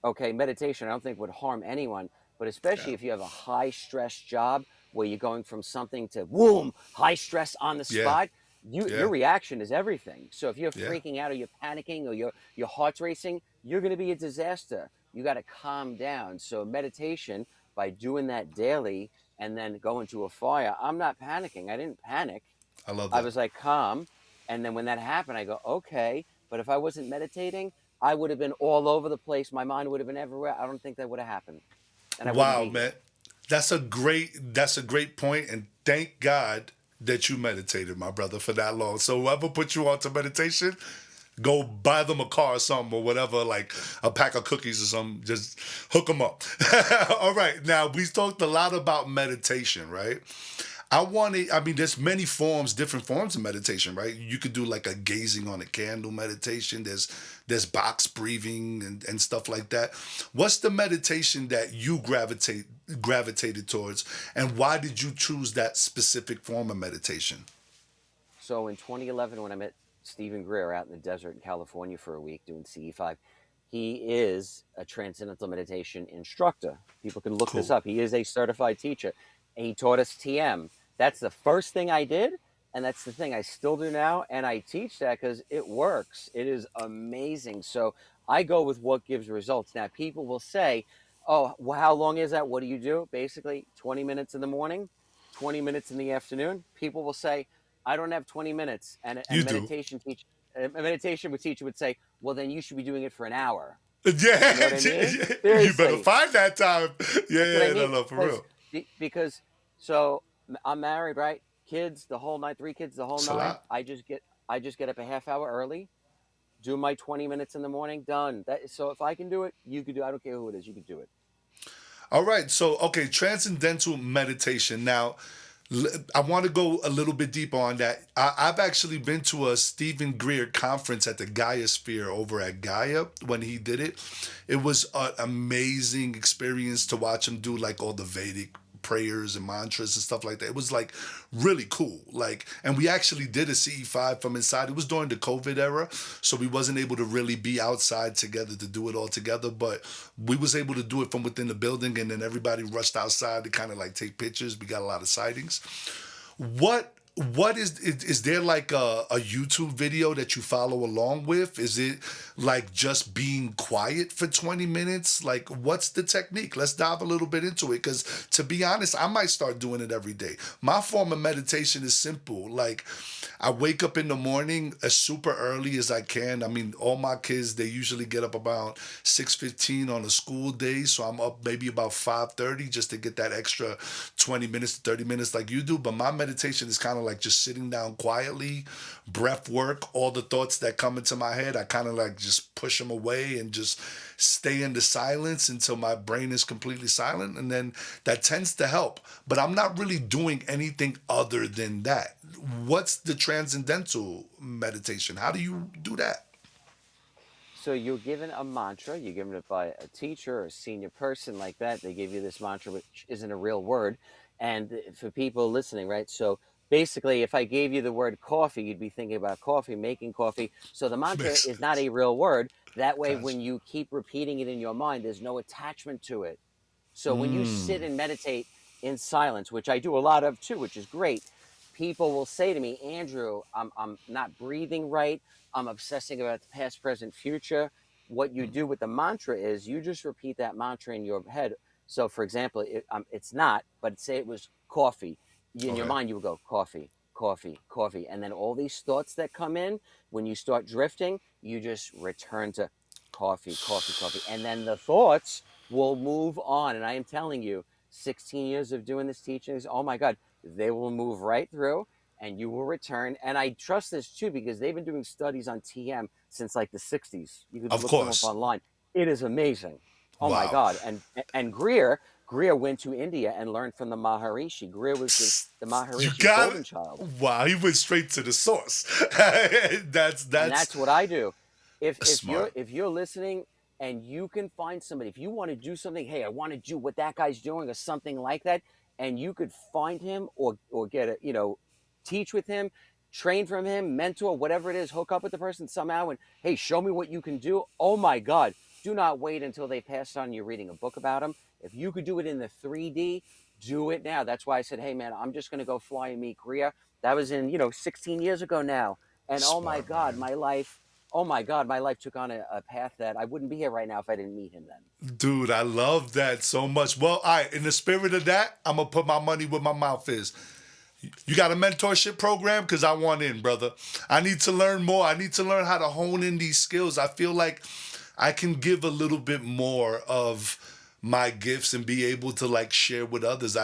B: okay, meditation, I don't think would harm anyone, but
A: Yeah.
B: especially if you have a high stress job where you're going from something to boom, high stress on the
A: Yeah.
B: spot. Your
A: Yeah.
B: reaction is everything. So if you're
A: Yeah.
B: freaking out or you're panicking or your heart's racing, you're going to be a disaster. You got to calm down. So meditation, by doing that daily and then going to a fire, I'm not panicking. I didn't panic.
A: I love
B: I
A: that.
B: was like calm. And then when that happened, I go, okay. But if I wasn't meditating, I would have been all over the place. My mind would have been everywhere. I don't think that would have happened. And I wouldn't
A: Wow,
B: be
A: man.
B: here.
A: That's a great point, and thank God that you meditated, my brother, for that long. So whoever put you onto meditation, go buy them a car or something or whatever, like a pack of cookies or something. Just hook them up. All right. Now we talked a lot about meditation, right? I mean, there's many forms, different forms of meditation, right? You could do like a gazing on a candle meditation. There's box breathing and stuff like that. What's the meditation that you gravitated towards, and why did you choose that specific form of meditation?
B: So in 2011, when I met Stephen Greer out in the desert in California for a week doing CE5, he is a transcendental meditation instructor. People can look this
A: Cool.
B: up. He is a certified teacher. And he taught us TM. That's the first thing I did. And that's the thing I still do now. And I teach that because it works. It is amazing. So I go with what gives results. Now, people will say, oh, well, how long is that? What do you do? Basically, 20 minutes in the morning, 20 minutes in the afternoon. People will say, I don't have 20 minutes. And
A: You do.
B: a meditation teacher would say, well, then you should be doing it for an hour. You know
A: Yeah,
B: what I mean?
A: you better
B: Seriously.
A: find that time.
B: That's what I
A: Yeah, no,
B: mean.
A: no, for real.
B: Because so I'm married, right? Kids the whole night, three kids the whole
A: It's a
B: nine.
A: lot.
B: I just get up a half hour early, do my 20 minutes in the morning, done. So if I can do it, you can do it. I don't care who it is, you can do it.
A: All right. So, okay, transcendental meditation. Now, I want to go a little bit deeper on that. I've actually been to a Stephen Greer conference at the Gaia Sphere over at Gaia when he did it. It was an amazing experience to watch him do like all the Vedic prayers and mantras and stuff like that. It was like really cool. Like, and we actually did a CE5 from inside. It was during the COVID era, so we wasn't able to really be outside together to do it all together, but we was able to do it from within the building, and then everybody rushed outside to kind of like take pictures. We got a lot of sightings. What is there like a YouTube video that you follow along with? Is it like just being quiet for 20 minutes? Like, what's the technique? Let's dive a little bit into it, because to be honest, I might start doing it every day. My form of meditation is simple. Like, I wake up in the morning as super early as I can. I mean, all my kids, they usually get up about 6:15 on a school day, so I'm up maybe about 5:30 just to get that extra 20 minutes to 30 minutes like you do. But my meditation is kind of like just sitting down quietly, breath work, all the thoughts that come into my head, I kind of like just push them away and just stay in the silence until my brain is completely silent. And then that tends to help. But I'm not really doing anything other than that. What's the transcendental meditation? How do you do that?
B: So you're given a mantra, you're given it by a teacher or a senior person like that. They give you this mantra, which isn't a real word. And for people listening, right? So basically, if I gave you the word coffee, you'd be thinking about coffee, making coffee. So the mantra
A: Makes
B: is not
A: sense.
B: a real word. That way,
A: Gotcha.
B: when you keep repeating it in your mind, there's no attachment to it. So when you sit
A: Mm.
B: and meditate in silence, which I do a lot of too, which is great, people will say to me, Andrew, I'm not breathing right. I'm obsessing about the past, present, future. What you do with the mantra is you just repeat that mantra in your head. So, for example, it's not, but say it was coffee. In your
A: Okay.
B: mind, you would go coffee, coffee, coffee. And then all these thoughts that come in, when you start drifting, you just return to coffee, coffee, coffee. And then the thoughts will move on. And I am telling you, 16 years of doing this teaching is, oh my God, they will move right through and you will return. And I trust this too, because they've been doing studies on TM since like the 60s. You could
A: Of
B: look them up
A: course.
B: online. It is amazing. Oh my
A: Wow.
B: God. And Greer went to India and learned from the Maharishi. Greer was the
A: You
B: Maharishi's
A: got
B: golden
A: it.
B: child.
A: Wow, he went straight to the source. that's
B: And
A: that's
B: that's what I do.
A: smart.
B: If you're listening and you can find somebody, if you want to do something, hey, I want to do what that guy's doing or something like that, and you could find him or get a, teach with him, train from him, mentor, whatever it is, hook up with the person somehow, and hey, show me what you can do. Oh my God, do not wait until they pass on you reading a book about them. If you could do it in the 3D, do it now. That's why I said, hey man, I'm just gonna go fly and meet Korea. That was in 16 years ago now, and oh my
A: Smart,
B: God,
A: man.
B: my life. Oh my God, my life took on a path that I wouldn't be here right now if I didn't meet him then.
A: Dude, I love that so much. Well, all right, in the spirit of that, I'm gonna put my money where my mouth is. You got a mentorship program? Because I want in, brother. I need to learn more. I need to learn how to hone in these skills. I feel like I can give a little bit more of my gifts and be able to like share with others.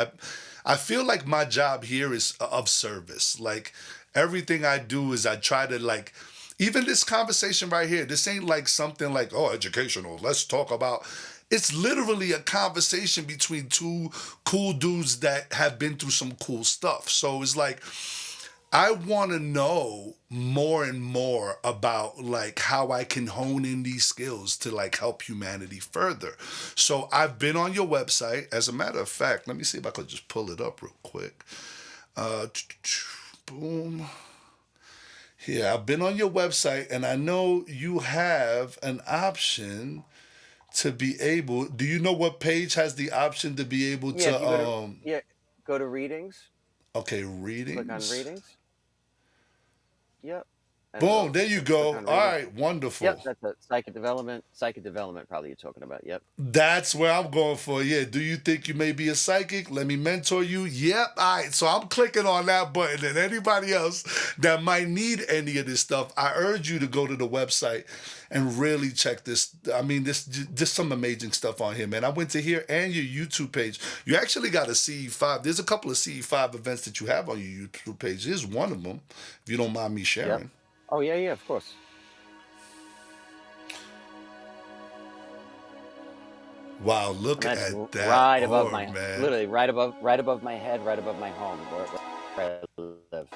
A: I feel like my job here is of service. Like everything I do is I try to like even this conversation right here, this ain't like something like, oh, educational. Let's talk about. It's literally a conversation between two cool dudes that have been through some cool stuff. So it's like, I want to know more and more about like how I can hone in these skills to like help humanity further. So I've been on your website. As a matter of fact, let me see if I could just pull it up real quick. Uh, boom. Here, I've been on your website and I know you have an option to be able. Do you know what page has the option to be able
B: Yeah, if
A: to
B: you go to readings,
A: okay,
B: click on
A: readings?
B: readings. Yep. And
A: Boom,
B: it'll
A: there you
B: click
A: go.
B: on
A: All
B: readings.
A: right,
B: Yep,
A: wonderful.
B: that's a psychic development. Psychic development probably you're talking about. Yep.
A: That's where I'm going for. Yeah. Do you think you may be a psychic? Let me mentor you. Yep. All right. So I'm clicking on that button. And anybody else that might need any of this stuff, I urge you to go to the website and really check this. I mean, this just some amazing stuff on here, man. I went to here and your YouTube page. You actually got a CE5. There's a couple of CE5 events that you have on your YouTube page. Here's one of them, if you don't mind me
B: Yep.
A: sharing.
B: Oh yeah, yeah, of course.
A: Wow,
B: And
A: look
B: that's
A: at that
B: right above
A: orb,
B: my,
A: man.
B: literally right above my head, right above my home, where I live.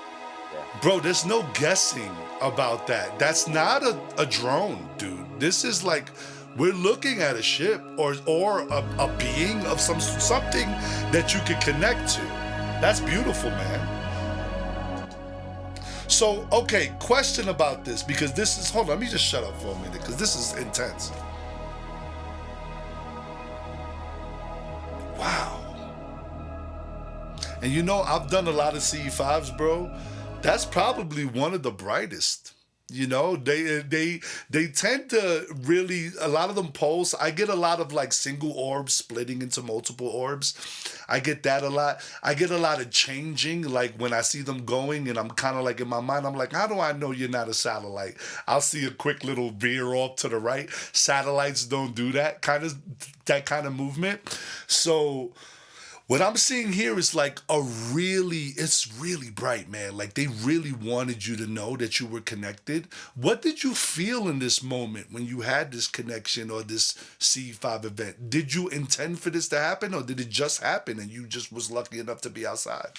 B: Yeah.
A: Bro, there's no guessing about that. That's not a drone, dude. This is like we're looking at a ship or a being of something that you could connect to. That's beautiful, man. So, okay, question about this because this is hold on, let me just shut up for a minute because this is intense. Wow. And you know, I've done a lot of CE5s, bro. That's probably one of the brightest. You know, they tend to really a lot of them pulse. I get a lot of like single orbs splitting into multiple orbs. I get that a lot. I get a lot of changing, like when I see them going, and I'm kind of like in my mind, I'm like, how do I know you're not a satellite? I'll see a quick little veer off to the right. Satellites don't do that kind of movement. So what I'm seeing here is like it's really bright, man. Like they really wanted you to know that you were connected. What did you feel in this moment when you had this connection or this C5 event? Did you intend for this to happen or did it just happen and you just was lucky enough to be outside?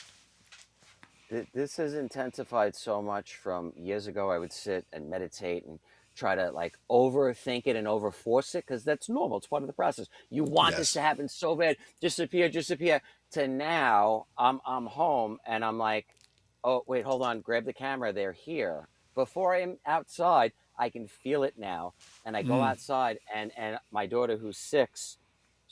B: This has intensified so much from years ago. I would sit and meditate and try to like overthink it and overforce it because that's normal. It's part of the process. You want this
A: Yes.
B: to happen so bad, disappear, disappear. To now, I'm home and I'm like, oh wait, hold on, grab the camera. They're here. Before I'm outside, I can feel it now, and I go outside and my daughter who's 6,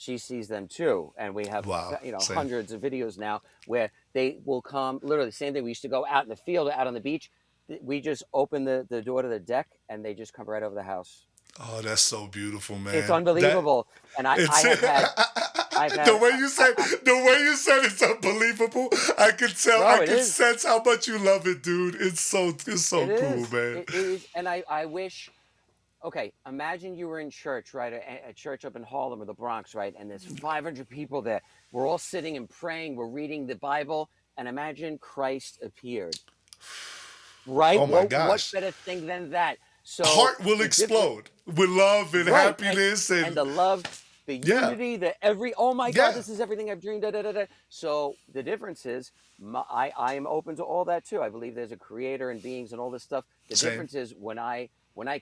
B: she sees them too. And we have,
A: Wow. Same.
B: hundreds of videos now where they will come, literally the same thing. We used to go out in the field, out on the beach. We just open the door to the deck and they just come right over the house.
A: Oh, that's so beautiful,
B: It's
A: man. That
B: unbelievable. And I
A: it's
B: have had, I've
A: the
B: had,
A: way you said the way you said it's unbelievable. I can tell. I
B: bro, it
A: can
B: is.
A: sense how much you love it, dude. It's so
B: It
A: cool,
B: is.
A: man.
B: It is. And I wish, okay, imagine you were in church, right? A church up in Harlem or the Bronx, right? And there's 500 people there. We're all sitting and praying. We're reading the Bible. And imagine Christ appeared, right?
A: Oh my
B: What
A: gosh.
B: better thing than that? So
A: Heart will
B: the difference,
A: explode with love and
B: right?
A: happiness
B: And
A: and
B: the love, the
A: yeah.
B: unity, oh my God,
A: Yeah.
B: this is everything I've dreamed. Da, da, da, da. So the difference is, I am open to all that too. I believe there's a creator and beings and all this stuff. The
A: Same.
B: difference is when I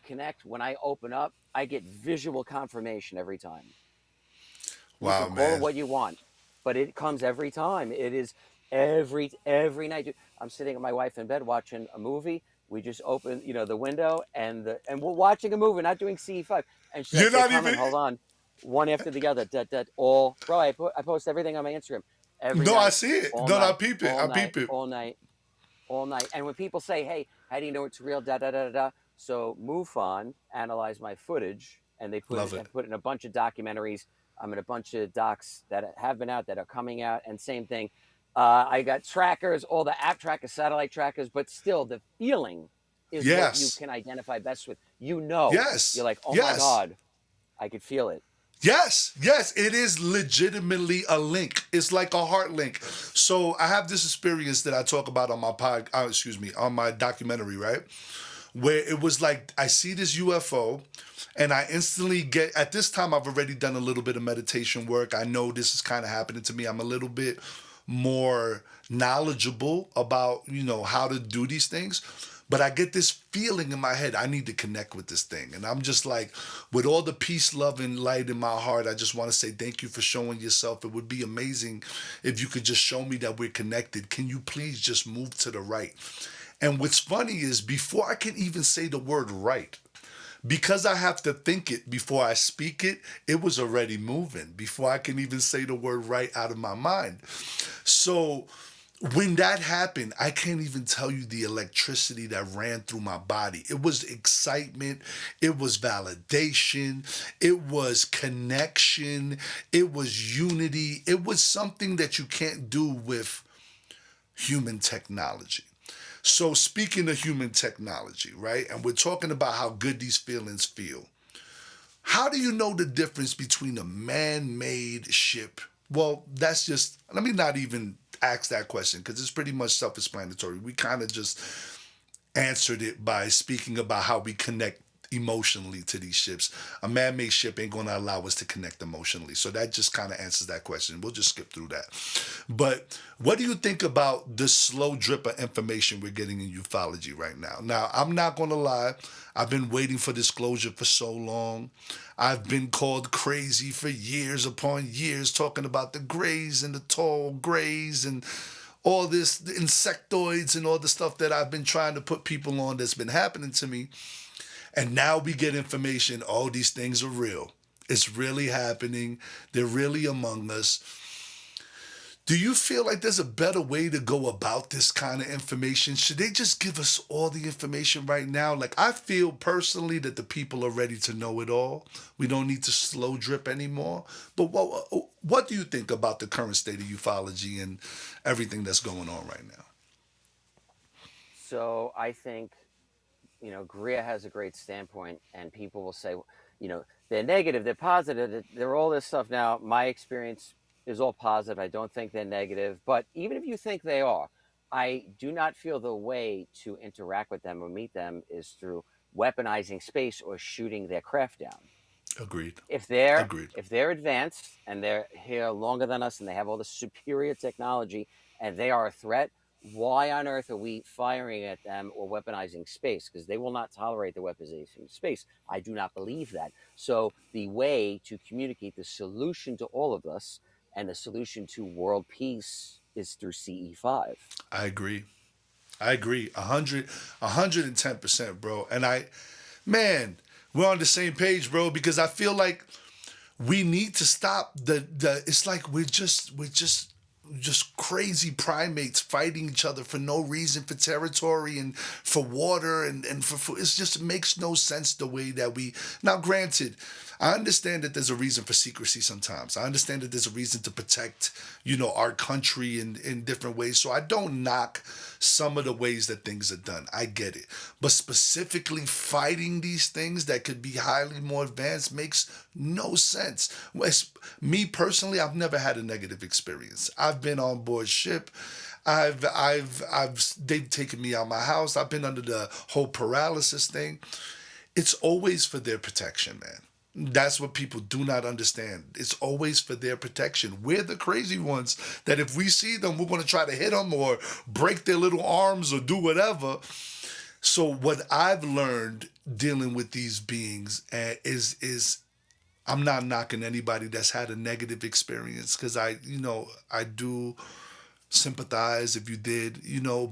B: connect, when I open up, I get visual confirmation every time. You can
A: Wow,
B: call it
A: man.
B: what you want, but it comes every time. It is every night. I'm sitting with my wife in bed watching a movie. We just open, the window and we're watching a movie, not doing CE5. And she's
A: You're
B: like, "They're
A: not
B: coming.
A: even.
B: Hold on, one after the other. All, bro. I post everything on my Instagram every
A: No, I
B: night,
A: see it.
B: all
A: No, I
B: night,
A: peep it.
B: all
A: I
B: night,
A: peep it.
B: all night, all night. And when people say, "Hey, how do you know it's real?" Da da da da da. So MUFON analyze my footage, and they
A: Love it.
B: have put in a bunch of documentaries. I'm in a bunch of docs that have been out, that are coming out, and same thing. I got trackers, all the app trackers, satellite trackers, but still, the feeling is what you
A: Yes.
B: can identify best with. You're
A: Yes.
B: like, oh my
A: Yes.
B: God, I could feel it.
A: Yes, yes, it is legitimately a link. It's like a heart link. So I have this experience that I talk about on my on my documentary, right? Where it was like I see this UFO and I instantly get at this time I've already done a little bit of meditation work. I know this is kind of happening to me. I'm a little bit more knowledgeable about, how to do these things. But I get this feeling in my head, I need to connect with this thing. And I'm just like, with all the peace, love, and light in my heart, I just want to say thank you for showing yourself. It would be amazing if you could just show me that we're connected. Can you please just move to the right? And what's funny is before I can even say the word right, because I have to think it before I speak it, it was already moving before I can even say the word right out of my mind. So when that happened, I can't even tell you the electricity that ran through my body. It was excitement, it was validation, it was connection, it was unity. It was something that you can't do with human technology. So, speaking of human technology, right, and we're talking about how good these feelings feel, how do you know the difference between a man made ship? Well, that's just, let me not even ask that question because it's pretty much self explanatory. We kind of just answered it by speaking about how we connect emotionally to these ships. A man-made ship ain't going to allow us to connect emotionally. So that just kind of answers that question. We'll just skip through that. But what do you think about the slow drip of information we're getting in ufology right now? Now, I'm not going to lie. I've been waiting for disclosure for so long. I've been called crazy for years upon years, talking about the grays and the tall grays and all this, the insectoids and all the stuff that I've been trying to put people on that's been happening to me. And now we get information, oh, these things are real. It's really happening. They're really among us. Do you feel like there's a better way to go about this kind of information? Should they just give us all the information right now? Like, I feel personally that the people are ready to know it all. We don't need to slow drip anymore. But what do you think about the current state of ufology and everything that's going on right now?
B: So I think, Gria has a great standpoint, and people will say, they're negative, they're positive, they're all this stuff. Now, my experience is all positive. I don't think they're negative, but even if you think they are, I do not feel the way to interact with them or meet them is through weaponizing space or shooting their craft down.
A: Agreed.
B: If they're
A: Agreed.
B: if they're advanced and they're here longer than us and they have all the superior technology and they are a threat, why on earth are we firing at them or weaponizing space? Because they will not tolerate the weaponization of space. I do not believe that. So the way to communicate the solution to all of us and the solution to world peace is through CE5.
A: I agree. I agree. 110%, bro. And man, we're on the same page, bro, because I feel like We need to stop the it's like we're just crazy primates fighting each other for no reason, for territory and for water and for food. It just makes no sense the way that we now. Granted, I understand that there's a reason for secrecy sometimes. I understand that there's a reason to protect, our country in different ways. So I don't knock some of the ways that things are done. I get it. But specifically fighting these things that could be highly more advanced makes no sense. Me personally, I've never had a negative experience. I've been on board ship. They've taken me out of my house. I've been under the whole paralysis thing. It's always for their protection, man. That's what people do not understand. It's always for their protection. We're the crazy ones that if we see them, we're going to try to hit them or break their little arms or do whatever. So what I've learned dealing with these beings is I'm not knocking anybody that's had a negative experience because I do sympathize if you did,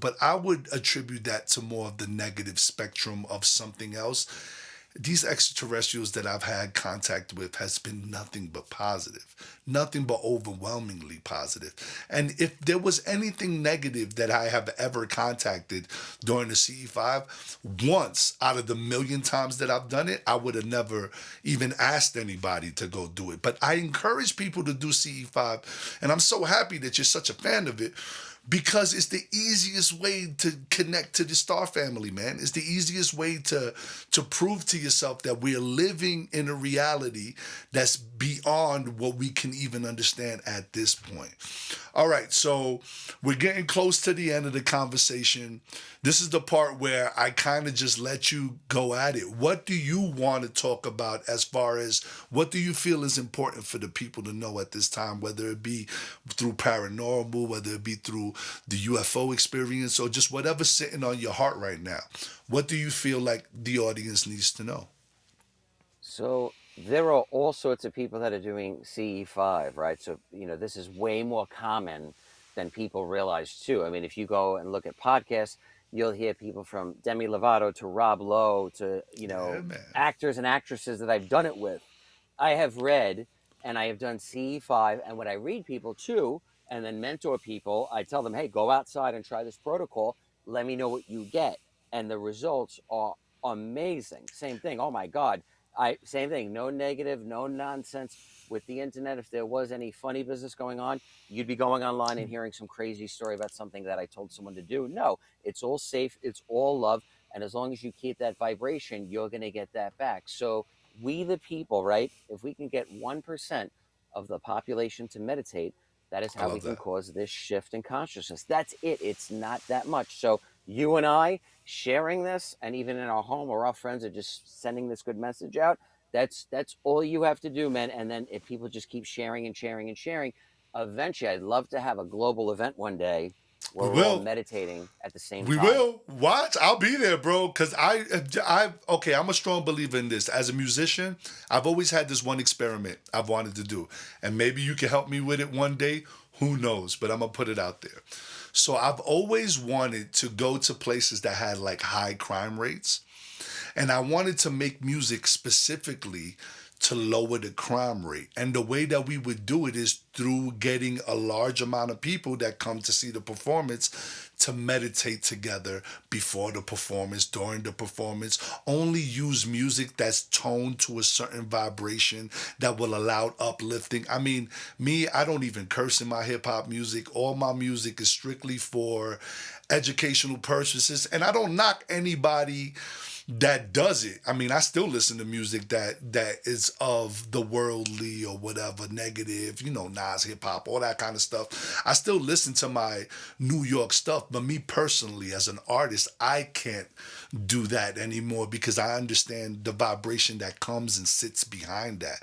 A: but I would attribute that to more of the negative spectrum of something else. These extraterrestrials that I've had contact with has been nothing but positive, nothing but overwhelmingly positive. And if there was anything negative that I have ever contacted during the CE5, once out of the million times that I've done it, I would have never even asked anybody to go do it. But I encourage people to do CE5, and I'm so happy that you're such a fan of it because it's the easiest way to connect to the star family, man. It's the easiest way to prove to yourself that we're living in a reality that's beyond what we can even understand at this point. All right, so we're getting close to the end of the conversation. This is the part where I kind of just let you go at it. What do you want to talk about as far as what do you feel is important for the people to know at this time, whether it be through paranormal, whether it be through the UFO experience, or just whatever's sitting on your heart right now? What do you feel like the audience needs to know?
B: So there are all sorts of people that are doing CE5, right? So, this is way more common than people realize too. I mean, if you go and look at podcasts, you'll hear people from Demi Lovato to Rob Lowe to,
A: Yeah, man.
B: actors and actresses that I've done it with. I have read and I have done CE5. And when I read people too, and then mentor people, I tell them, hey, go outside and try this protocol. Let me know what you get. And the results are amazing. Same thing. Oh my God. Same thing. No negative, no nonsense. With the internet, if there was any funny business going on, you'd be going online and hearing some crazy story about something that I told someone to do. No, it's all safe. It's all love. And as long as you keep that vibration, you're going to get that back. So we, the people, right? If we can get 1% of the population to meditate, that is
A: I
B: how we
A: love
B: can
A: that.
B: cause this shift in consciousness. That's it. It's not that much. So you and I sharing this, and even in our home or our friends are just sending this good message out. That's all you have to do, man. And then if people just keep sharing and sharing and sharing, eventually, I'd love to have a global event one day
A: We
B: where we're all
A: will.
B: meditating at the same
A: We
B: time.
A: will. Watch. I'll be there, bro. Cause okay. I'm a strong believer in this. As a musician, I've always had this one experiment I've wanted to do, and maybe you can help me with it one day. Who knows? But I'm gonna put it out there. So I've always wanted to go to places that had like high crime rates, and I wanted to make music specifically to lower the crime rate. And the way that we would do it is through getting a large amount of people that come to see the performance to meditate together before the performance, during the performance. Only use music that's toned to a certain vibration that will allow uplifting. I mean, me, I don't even curse in my hip hop music. All my music is strictly for educational purposes. And I don't knock anybody that does it. I mean, I still listen to music that is of the worldly or whatever, negative, Nas, hip hop, all that kind of stuff. I still listen to my New York stuff, but me personally, as an artist, I can't do that anymore because I understand the vibration that comes and sits behind that.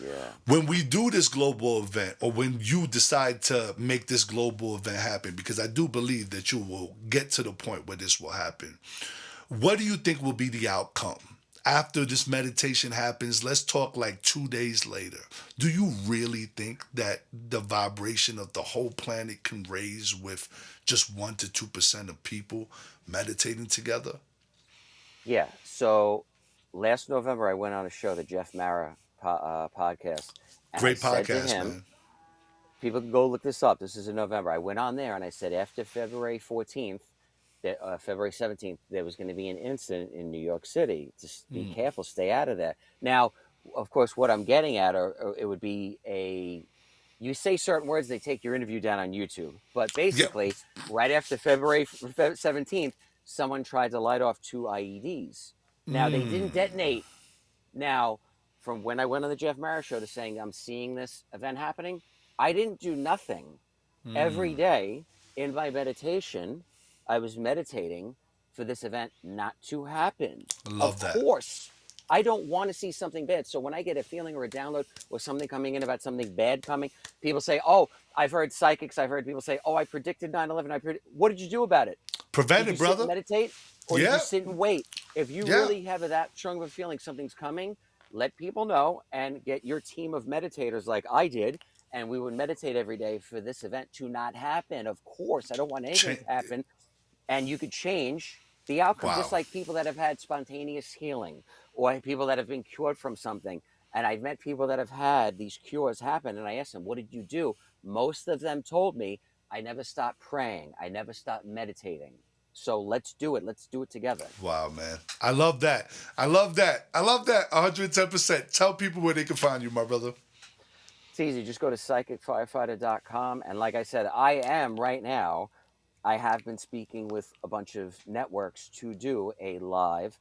B: Yeah.
A: When we do this global event, or when you decide to make this global event happen, because I do believe that you will get to the point where this will happen, what do you think will be the outcome? After this meditation happens, let's talk like 2 days later. Do you really think that the vibration of the whole planet can raise with just 1 to 2% of people meditating together?
B: Yeah. So last November, I went on a show that Jeff Mara podcast, and I
A: Great
B: said to
A: podcast,
B: him,
A: man.
B: people can go look this up. This is in November. I went on there and I said after February 14th, February 17th, there was going to be an incident in New York City. Just be careful, stay out of there. Now, of course, what I'm getting at, or it would be you say certain words, they take your interview down on YouTube. But
A: Yeah.
B: basically, right after February 17th, someone tried to light off 2 IEDs. Now, they didn't detonate. Now, from when I went on the Jeff Maris show to saying I'm seeing this event happening, I didn't do nothing. Every day in my meditation, I was meditating for this event not to happen.
A: I
B: Of
A: love that.
B: course, I don't want to see something bad. So when I get a feeling or a download or something coming in about something bad coming, people say, "Oh, I've heard psychics. I've heard people say, oh, I predicted 9/11. What did you do about it?
A: Prevent
B: Did you
A: it,
B: sit and
A: brother.
B: meditate, or did
A: Yeah.
B: you sit and wait? If you
A: Yeah.
B: really have that strong of a feeling something's coming, let people know and get your team of meditators like I did, and we would meditate every day for this event to not happen. Of course, I don't want anything to happen, and you could change the outcome, just
A: Wow.
B: like people that have had spontaneous healing or people that have been cured from something. And I've met people that have had these cures happen, and I asked them, what did you do? Most of them told me, I never stopped praying. I never stopped meditating. So let's do it. Let's do it together.
A: Wow, man. I love that. I love that. I love that. 110%. Tell people where they can find you, my brother.
B: It's easy. Just go to psychicfirefighter.com. And like I said, I am right now, I have been speaking with a bunch of networks to do a live.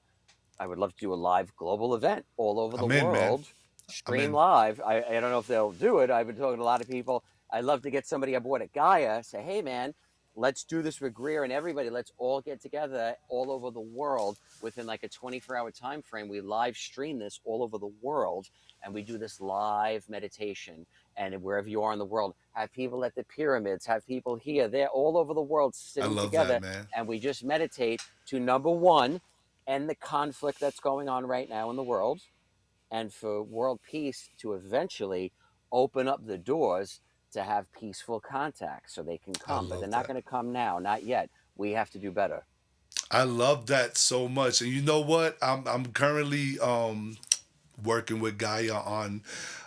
B: I would love to do a live global event all over the
A: I'm in, man.
B: world,
A: I'm
B: stream
A: in.
B: live. I don't know if they'll do it. I've been talking to a lot of people. I'd love to get somebody aboard at Gaia, say, hey, man, let's do this with Greer and everybody. Let's all get together all over the world within like a 24-hour time frame. We live stream this all over the world, and we do this live meditation. And wherever you are in the world, have people at the pyramids, have people here, there, all over the world
A: I
B: sitting
A: love
B: together,
A: that, man.
B: and we just meditate to, number one, end the conflict that's going on right now in the world, and for world peace to eventually open up the doors to have peaceful contact so they can
A: I
B: come. But they're
A: love
B: not
A: that.
B: going to come now, not yet. We have to do better.
A: I love that so much. And you know what? I'm currently working with Gaia on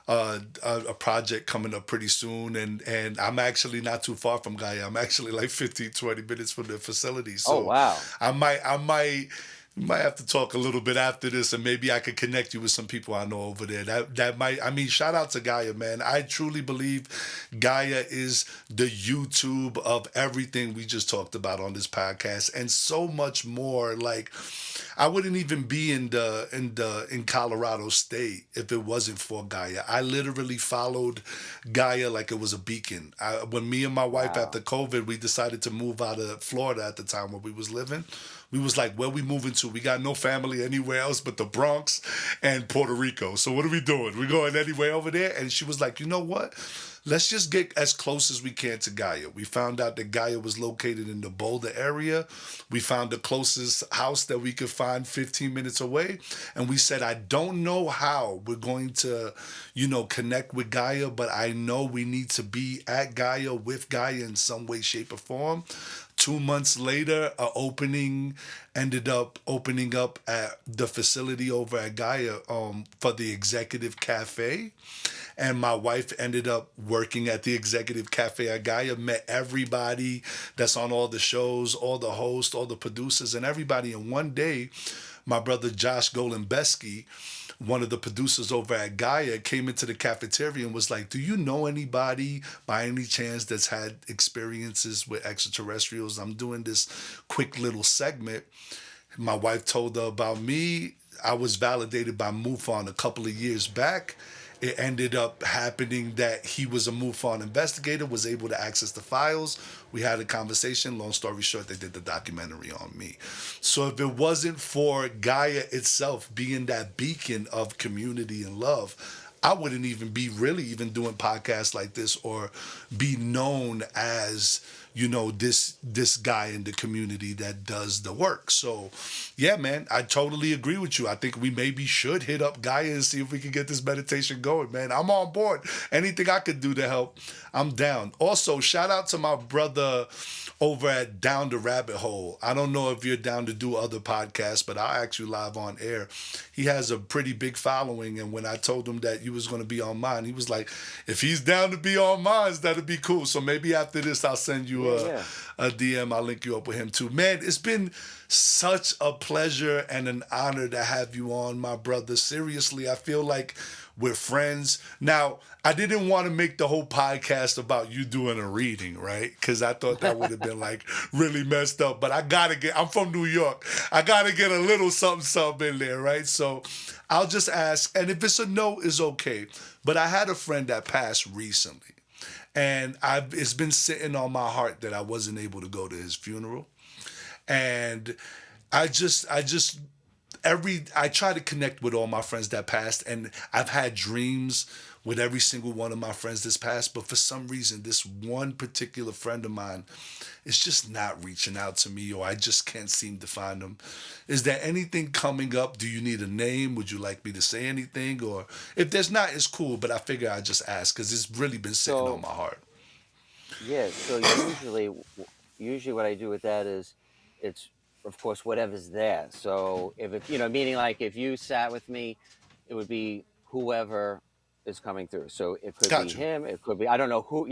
A: a project coming up pretty soon, and I'm actually not too far from Gaia. I'm actually like 15, 20 minutes from the facility.
B: Oh,
A: So
B: wow.
A: I might have to talk a little bit after this, and maybe I could connect you with some people I know over there. That might. I mean, shout out to Gaia, man. I truly believe Gaia is the YouTube of everything we just talked about on this podcast, and so much more. Like, I wouldn't even be in Colorado State if it wasn't for Gaia. I literally followed Gaia like it was a beacon. When me and my wife
B: Wow.
A: after COVID, we decided to move out of Florida at the time where we was living. We was like, where we moving to? We got no family anywhere else but the Bronx and Puerto Rico. So what are we doing? We're going anywhere over there? And she was like, you know what? Let's just get as close as we can to Gaia. We found out that Gaia was located in the Boulder area. We found the closest house that we could find 15 minutes away. And we said, I don't know how we're going to, connect with Gaia, but I know we need to be at Gaia with Gaia in some way, shape, or form. 2 months later, a opening ended up opening up at the facility over at Gaia for the executive cafe. And my wife ended up working at the executive cafe at Gaia, met everybody that's on all the shows, all the hosts, all the producers, and everybody. And one day, my brother Josh Golembeski, one of the producers over at Gaia, came into the cafeteria and was like, do you know anybody by any chance that's had experiences with extraterrestrials? I'm doing this quick little segment. My wife told her about me. I was validated by MUFON a couple of years back. It ended up happening that he was a MUFON investigator, was able to access the files. We had a conversation. Long story short, they did the documentary on me. So if it wasn't for Gaia itself being that beacon of community and love, I wouldn't even be really even doing podcasts like this or be known as, this guy in the community that does the work. So yeah, man, I totally agree with you. I think we maybe should hit up Gaia and see if we can get this meditation going, man. I'm on board. Anything I could do to help, I'm down. Also, shout out to my brother over at Down the Rabbit Hole. I don't know if you're down to do other podcasts, but I'll actually live on air. He has a pretty big following, and when I told him that you was going to be on mine, he was like, if he's down to be on mine, that'd be cool. So maybe after this, I'll send you
B: Yeah.
A: a DM. I'll link you up with him too. Man, it's been such a pleasure and an honor to have you on, my brother. Seriously, I feel like we're friends. Now, I didn't want to make the whole podcast about you doing a reading, right? Because I thought that would have been like really messed up. But I'm from New York. I gotta get a little something in there, right? So I'll just ask, and if it's a no, it's okay. But I had a friend that passed recently, and it's been sitting on my heart that I wasn't able to go to his funeral. And I try to connect with all my friends that passed, and I've had dreams with every single one of my friends that's passed, but for some reason this one particular friend of mine is just not reaching out to me, or I just can't seem to find them. Is there anything coming up? Do you need a name? Would you like me to say anything? Or if there's not, it's cool, but I figure I'd just ask because it's really been sitting on
B: So
A: my heart.
B: yeah, so usually what I do with that is it's of course whatever's there. So if it, meaning like if you sat with me, it would be whoever is coming through. So it could be
A: Got you.
B: him, it could be, I don't know who,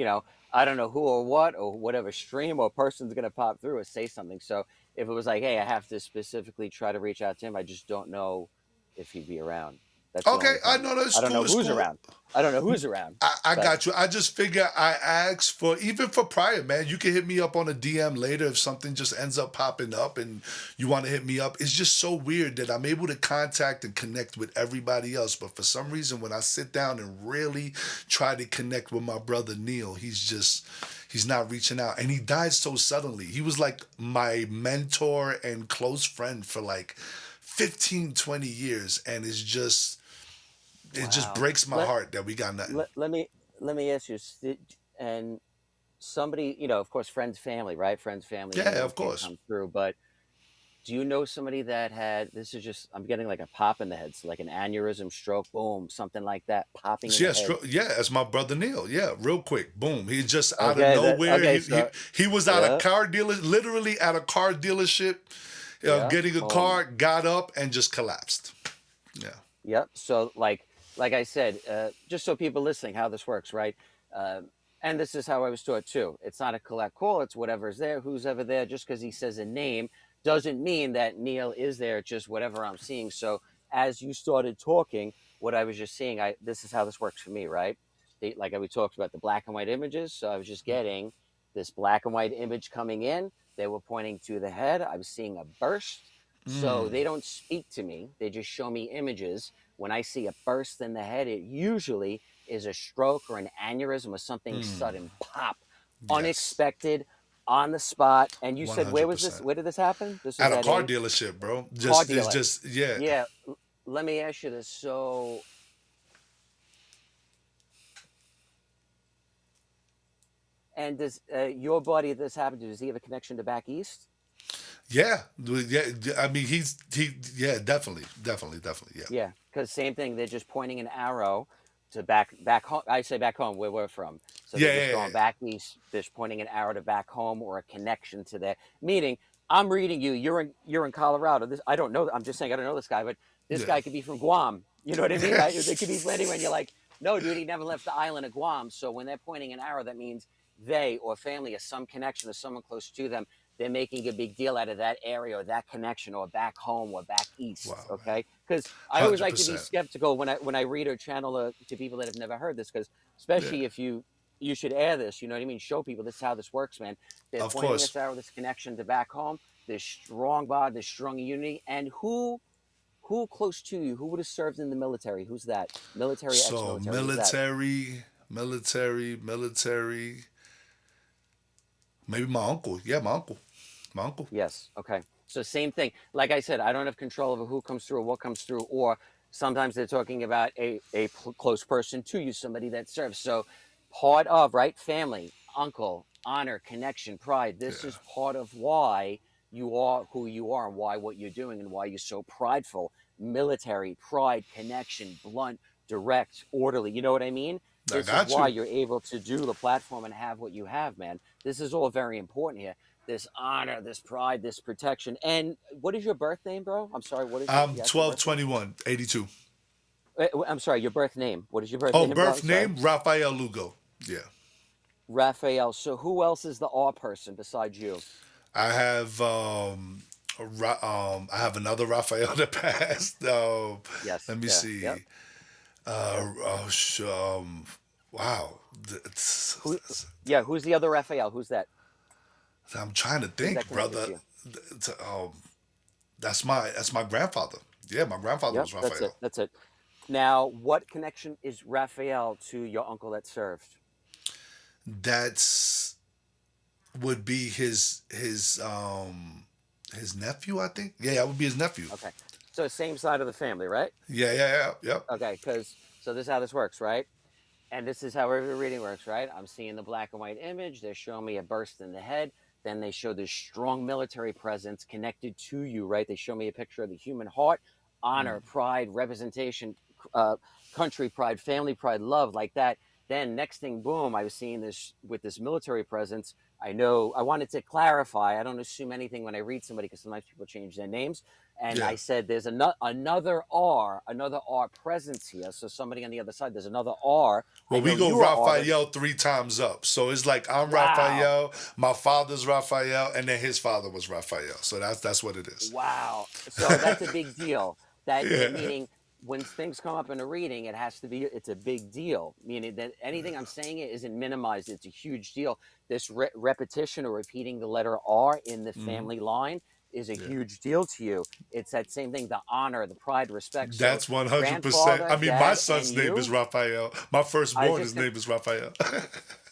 B: I don't know who or what or whatever stream or person's gonna pop through or say something. So if it was like, hey, I have to specifically try to reach out to him, I just don't know if he'd be around. That's the
A: Okay,
B: only
A: I
B: thing.
A: know that's
B: I don't
A: cool.
B: know
A: It's
B: who's
A: cool.
B: around. I don't know who's around.
A: I
B: But
A: got you. I just figure I ask for even for prior, man. You can hit me up on a DM later if something just ends up popping up and you want to hit me up. It's just so weird that I'm able to contact and connect with everybody else, but for some reason when I sit down and really try to connect with my brother Neil, he's not reaching out, and he died so suddenly. He was like my mentor and close friend for like 15, 20 years, and it just
B: wow.
A: breaks my
B: Let
A: heart that we got nothing.
B: let me ask you, and somebody, of course, friends, family, right? Friends, family,
A: Yeah,
B: anyone
A: of
B: can
A: course.
B: come through. But do you know somebody that had, this is just, I'm getting like a pop in the head, so like an aneurysm, stroke, boom, something like that, popping in
A: So
B: the
A: yeah,
B: head.
A: yeah, that's my brother Neil. Yeah, real quick, boom. He just out of nowhere.
B: Okay,
A: He
B: so
A: he was at a
B: yeah,
A: car dealer, literally at a car dealership,
B: yeah,
A: getting a
B: boom.
A: car, got up and just collapsed. Yeah.
B: Yep. So like I said, just so people listening, how this works, right? Uh, and this is how I was taught too. It's not a collect call. It's whatever's there, who's ever there. Just because he says a name doesn't mean that Neil is there. It's just whatever I'm seeing. So as you started talking, what I was just seeing, this is how this works for me, right? Like we talked about the black and white images. So I was just getting this black and white image coming in. They were pointing to the head. I was seeing a burst. So they don't speak to me. They just show me images. When I see a burst in the head, it usually is a stroke or an aneurysm or something sudden pop,
A: Yes.
B: unexpected, on the spot. And you
A: One
B: said, where
A: hundred
B: was this?
A: percent.
B: Where did this happen? This was
A: At a
B: at
A: car
B: a
A: dealership, bro.
B: car
A: Just it's
B: dealer.
A: just yeah.
B: Yeah. Let me ask you this. So, and does your buddy that this happened to, does he have a connection to back east?
A: Yeah. Yeah. I mean yeah, definitely. Yeah.
B: Yeah, because same thing. They're just pointing an arrow to back home. I say back home where we're from. So they're
A: Yeah,
B: just
A: yeah,
B: going
A: yeah.
B: back east. They're just pointing an arrow to back home or a connection to that. Meaning, I'm reading you. You're in Colorado. This I don't know. I'm just saying I don't know this guy, but this
A: Yeah.
B: guy could be from Guam. You know what I mean?
A: Yeah.
B: They could be from anywhere. And you're like, no, dude, he never left the island of Guam. So when they're pointing an arrow, that means they or family or some connection or someone close to them, they're making a big deal out of that area or that connection or back home or back east.
A: Wow, man.
B: Okay, because I always
A: Hundred
B: like to be
A: percent.
B: skeptical when I read or channel to people that have never heard this, because
A: Yeah.
B: especially if you should air this, you know what I mean, show people this is how this works, man. They're
A: Of
B: pointing this
A: course.
B: arrow, this connection to back home, this strong bond, this strong unity. And who close to you, who would have served in the military, who's that, military,
A: So
B: ex-military, who's that?
A: military. Maybe my uncle. Yeah, my uncle. My uncle.
B: Yes. Okay. So same thing. Like I said, I don't have control over who comes through or what comes through, or sometimes they're talking about a close person to you, somebody that serves. So part of, right, family, uncle, honor, connection, pride.
A: Yeah.
B: This is part of why you are who you are and why what you're doing and why you're so prideful. Military, pride, connection, blunt, direct, orderly. You know what I mean?
A: I
B: This is
A: got
B: why
A: you.
B: you're able to do the platform and have what you have, man. This is all very important here. This honor, this pride, this protection. And what is your birth name, bro? I'm sorry. What is your
A: I'm
B: your actual
A: twelve
B: birth name?
A: twenty one 82.
B: I'm sorry. Your birth name. What is your birth
A: Oh,
B: name, bro? I'm
A: birth
B: sorry.
A: name Rafael Lugo. Yeah.
B: Raphael. So who else is the R person besides you?
A: I have I have another Rafael that passed.
B: Yes.
A: Let me
B: Yeah. Yep.
A: see.
B: Yep.
A: Oh, wow.
B: Who? Yeah. Who's the other Raphael? Who's that?
A: I'm trying to
B: Who's that
A: think,
B: connected
A: brother.
B: to you?
A: That's my grandfather. Yeah, my grandfather
B: Yep.
A: was
B: That's it.
A: Rafael.
B: That's it. Now, what connection is Raphael to your uncle that served?
A: That's would be his nephew, I think. Yeah, that would be his nephew.
B: Okay. So same side of the family, right?
A: Yeah, yeah, yeah, yep.
B: Okay. Because so this is how this works, right? And this is how every reading works, right? I'm seeing the black and white image. They're showing me a burst in the head. Then they show this strong military presence connected to you, right? They show me a picture of the human heart, honor, pride, representation, uh, country pride, family pride, love, like that. Then next thing, boom, I was seeing this with this military presence. I know I wanted to clarify. I don't assume anything when I read somebody because sometimes people change their names. And
A: Yeah.
B: I said, there's another R presence here. So somebody on the other side, there's another R. I
A: Well, we
B: know
A: go
B: you are R.
A: Raphael three times up. So it's like I'm
B: Wow.
A: Raphael, my father's Raphael, and then his father was Raphael. So that's what it is.
B: Wow. So that's a big deal. That
A: Yeah.
B: meaning when things come up in a reading, it has to be, it's a big deal. Meaning that anything I'm saying it isn't minimized. It's a huge deal. This repetition or repeating the letter R in the
A: Hmm.
B: family line is a
A: Yeah.
B: huge deal to you. It's that same thing, the honor, the pride, respect. So
A: That's 100%.
B: grandfather,
A: I mean, my
B: dad, and
A: son's name is
B: you,
A: Raphael. My
B: I was
A: firstborn, his
B: just gonna
A: name is Raphael.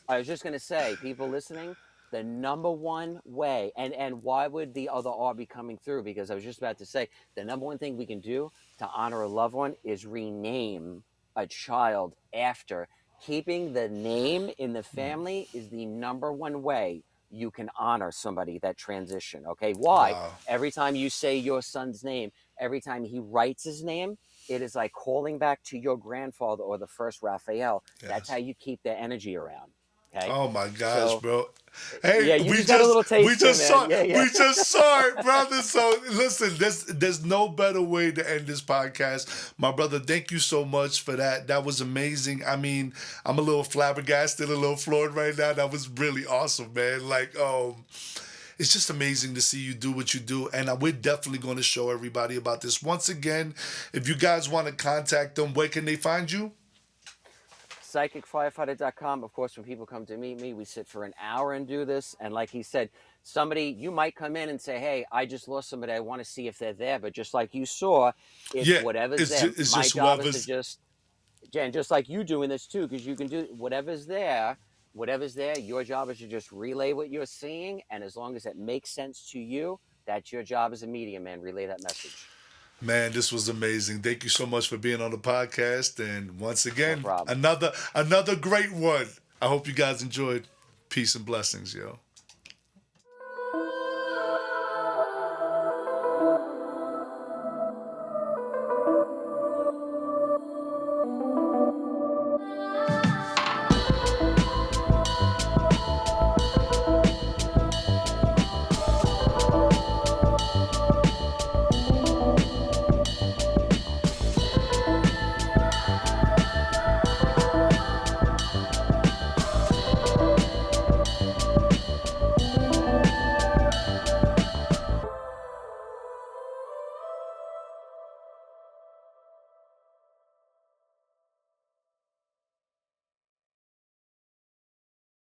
B: I was just going to say, people listening, the number one way, and why would the other R be coming through? Because I was just about to say, the number one thing we can do to honor a loved one is rename a child after. Keeping the name in the family is the number one way you can honor somebody that transition. Okay. Why?
A: Wow.
B: Every time you say your son's name, every time he writes his name, it is like calling back to your grandfather or the first Raphael. That's how
A: Yes.
B: you keep their energy around. Okay.
A: Oh my gosh,
B: So,
A: bro. Hey,
B: yeah, you just got a little
A: we
B: taste here,
A: just
B: man.
A: saw
B: Yeah, yeah.
A: we just saw it, brother. So listen, there's no better way to end this podcast. My brother, thank you so much for that. That was amazing. I mean, I'm a little flabbergasted, a little floored right now. That was really awesome, man. Like, it's just amazing to see you do what you do. And we're definitely going to show everybody about this. Once again, if you guys want to contact them, where can they find you?
B: PsychicFirefighter.com. Of course, when people come to meet me, we sit for an hour and do this. And like he said, somebody, you might come in and say, hey, I just lost somebody. I want to see if they're there. But just like you saw, it's
A: Yeah,
B: whatever's there.
A: it's
B: My
A: just
B: job is to
A: whoever's.
B: just, and just like you doing this too, because you can do whatever's there. Whatever's there, your job is to just relay what you're seeing. And as long as it makes sense to you, that's your job as a medium, man. Relay that message.
A: Man, this was amazing. Thank you so much for being on the podcast. And once
B: No
A: again,
B: problem.
A: another great one. I hope you guys enjoyed. Peace and blessings, yo.